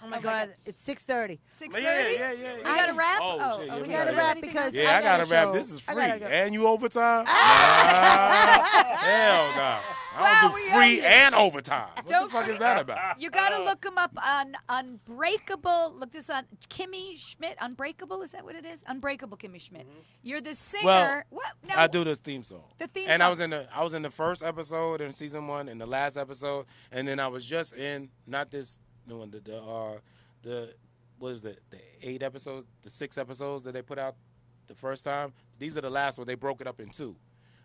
Oh my God, it's 6:30. 6:30. Yeah. We got to wrap. Oh, shit, yeah, we we We gotta gotta gotta wrap anything because else? Yeah, I gotta got a rap. show. This is I free. gotta go. And you overtime? Hell no. I Wow, don't we do owe free you. and overtime. What Don't the fuck is forget- that about? You got to look him up on Unbreakable. Look this on Kimmy Schmidt. Unbreakable, is that what it is? Unbreakable Kimmy Schmidt. You're the singer. Well, what? No, I do the theme song. The theme and song. I was in the first episode in season 1 and the last episode, and then I was just in not this new one, the what is it? The 8 episodes, the 6 episodes that they put out the first time. These are the last one. They broke it up in 2.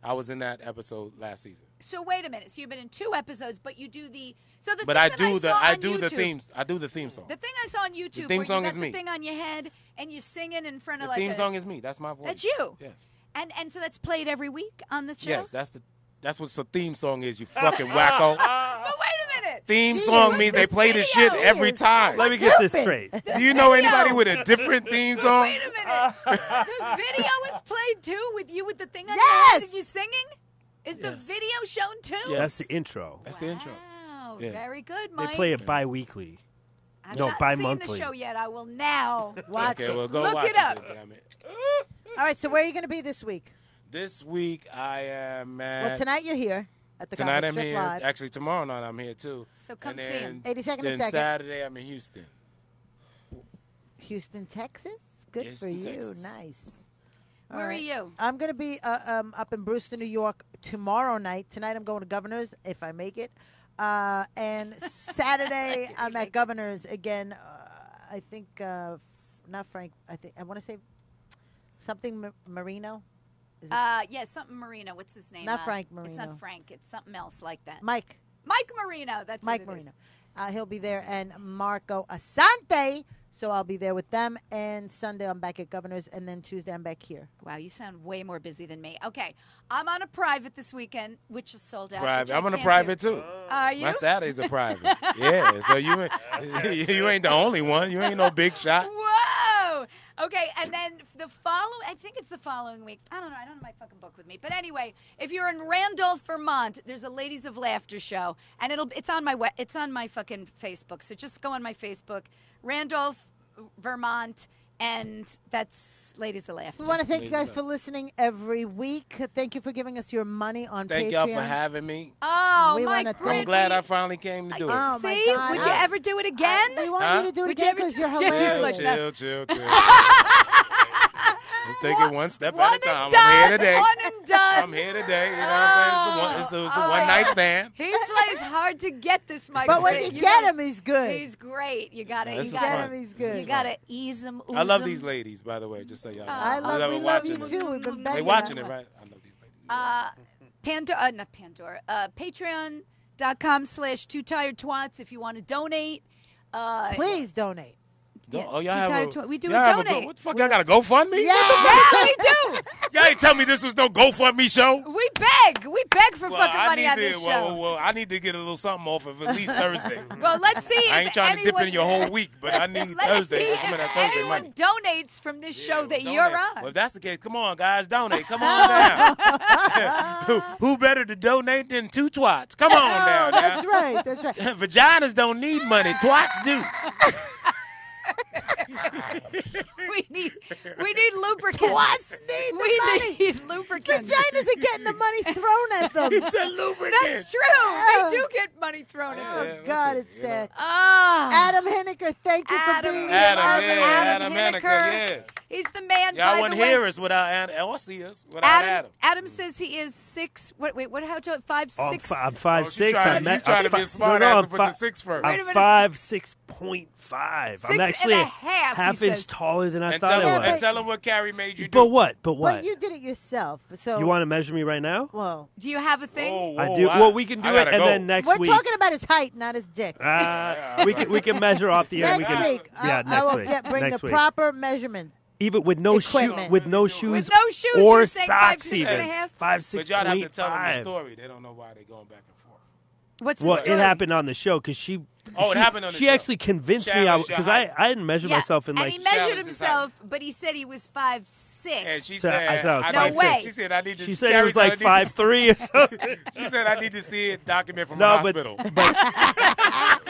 I was in that episode last season. So wait a minute. So you've been in 2 episodes, but you do the But thing I that do saw on the YouTube, themes. I do the theme song. The thing I saw on YouTube, theme where song you got is the me. thing on your head and you're singing in front The of like theme a, song is me. That's my voice. That's you. Yes. and so that's played every week on the show. Yes, that's what the theme song is, you fucking wacko. But wait a minute. Theme She song is means the they play the video. shit every He is time. Let me get this Stupid. straight. Do you know video. anybody with a different theme song? Wait a minute. The video is played too with you with the thing on your Yes. head and you singing? Is the Yes. video shown too? Yes. That's the intro. That's the intro. Wow, Yeah. very good, They Mike. play it bi-weekly. I've no, not bi-monthly. seen the show yet. I will now. Watch Okay, it. well, go Look watch it up. then, damn it. All right, so where are you going to be this week? This week I am at. Well, tonight you're here at the Tonight Comic I'm Strip here. Live. Actually, tomorrow night I'm here too. So come and see then, him. 82nd and Then 2nd. Saturday I'm in Houston. Houston, Texas? Good for Houston, you. Texas. Nice. All Where are right. you? I'm going to be up in Brewster, New York tomorrow night. Tonight I'm going to Governor's if I make it. And Saturday I'm at Governor's again. I think, not Frank, I want to say something Marino. Is it Yeah, something Marino. What's his name? Not Frank It's Marino. not Frank. It's something else like that. Mike. Mike Marino. That's Mike what it is. Marino. He'll be there. And Marco Asante. So I'll be there with them. And Sunday I'm back at Governor's. And then Tuesday I'm back here. Wow, you sound way more busy than me. Okay, I'm on a private this weekend, which is sold out. which Private. I I'm on a can't private do. too. Are you? My Saturday's a private. Yeah, so you ain't the only one. You ain't no big shot. Whoa! Okay, and then the following, I think it's the following week. I don't know my fucking book with me. But anyway, if you're in Randolph, Vermont, there's a Ladies of Laughter show, and it's on my fucking Facebook. So just go on my Facebook, Randolph, Vermont, and that's Ladies of Laughter. We want to thank you guys Amazing. for listening every week. Thank you for giving us your money on Thank Patreon. y'all for having me. Oh, We my wanna Britt, I'm glad I finally came to do it. Oh, my See, God. would you ever do it again? We want Huh? you to do it Would you again ever because do- you're Yeah, he's hilarious. like, Chill. Let's take One- it one step one at a time. and I'm here done, today. one and done. I'm here today. You know what I'm saying? It's a one night stand. He plays hard to get this, Mike. But when Britt. you You get gotta- him, he's good. he's great. You gotta, This you is gotta, fun. He's good. you gotta ease him. I love these ladies, by the way, just so y'all know. I love, Whoever we love watching you this. too. We've been They begging watching that. it, right? I love these ladies. Not Pandora. Patreon.com/2tiredtwats if you want to donate. Please donate. Yeah, Oh, y'all Too have Tired a, Twats. We do y'all a have donate. What the fuck? Y'all got a GoFundMe? Yeah. Yeah, we do. Y'all ain't tell me this was no GoFundMe show. We beg for fucking I money need on to, this show. well, I need to get a little something off of at least Thursday. Well, let's see I if ain't trying to dip anyone, in your whole week, but I need let's Thursday see for some of if that Thursday anyone money. donates from this show Yeah, that well, you're donate. on. Well, if that's the case, come on, guys, donate. Come on down. who better to donate than two twats? Come on Oh, down. that's now. right. That's right. Vaginas don't need money. Twats do. we need lubricants. Twats need the money. We need lubricants. Vaginas are getting the money thrown at them. He said lubricant. That's true. They do get money thrown at Oh, them. God, listen, it's you know. sad. Ah. Adam Henniker, thank you Adam, for being we here. love Adam Adam Henniker, Henniker. yeah. He's the man. Y'all by wouldn't the way. hear us without Adam, or see us without Adam. Adam says he is 6. Wait, what? How tall? 5'6". I'm Oh, 5'6". she's trying to be a smart ass and put the 6 first. Wait a I'm minute. 5'6.5". I'm 6 actually and a half, half he inch says. taller than I And thought tell, I him, was. and tell him what Carrie made you do. But what? But you did it yourself. So You want to measure me right now? Well, Do you have a thing? Whoa, I whoa, do. Well, we can do I it, gotta and go. then next we're week. talking about his height, not his dick. We can measure off the air. Next We can, week, yeah, I next will week. bring next the week. proper measurement. Even with no Equipment. with no shoes, With no shoes, or you're saying socks, 5'6" even and a half? 5'6.5". But y'all have to tell them the story. They don't know why they're going back and forth. What's the Well, story? it happened on the show because she. Oh, it happened on the She show. actually convinced me Challenged because your I height. didn't measure Yeah, myself in and like. he measured Challenge his height. himself, but he said he was 5'6". And she So I said, said I was I No need- way. She said, I need to She said it Carrie was like said, I need 5'3" or something. to- She said, I need to see it document from No, a but- hospital.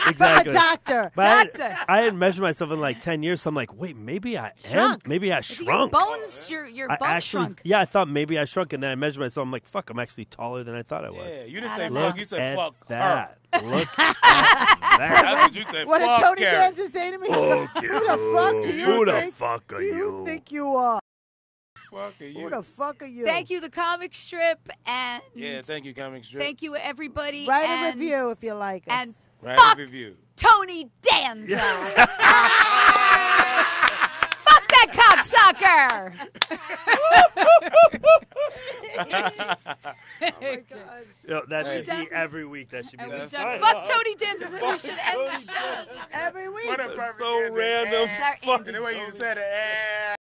Exactly. From a doctor. But Doctor. I hadn't measured myself in like 10 years, so I'm like, wait, maybe I am. Shrunk. Maybe I Your shrunk. bones, your I bone actually, shrunk. yeah, I thought maybe I shrunk, and then I measured myself. I'm like, fuck, I'm actually taller than I thought I was. Yeah, you didn't say Adam. fuck. Look You said at fuck that. her. Look at that. That's what you said. What did fuck Tony Carrie. Danza say to me? Fuck you. Who the fuck do you Who the think? fuck are you you? think you are? Fuck are you. Who the fuck are you? Thank you, the comic strip, and Yeah, thank you, Comic Strip. thank you, everybody. Write and, a review if you like us. And Right, fuck review. Tony Danza. Fuck that cocksucker. Oh my God. Yo, that should Hey. be every week. That should be And the we're sign. done. Fuck Tony Danza. We should end the show. Every week. What a perfect so ending. random. It's our Fuck. ending. And the way you said it.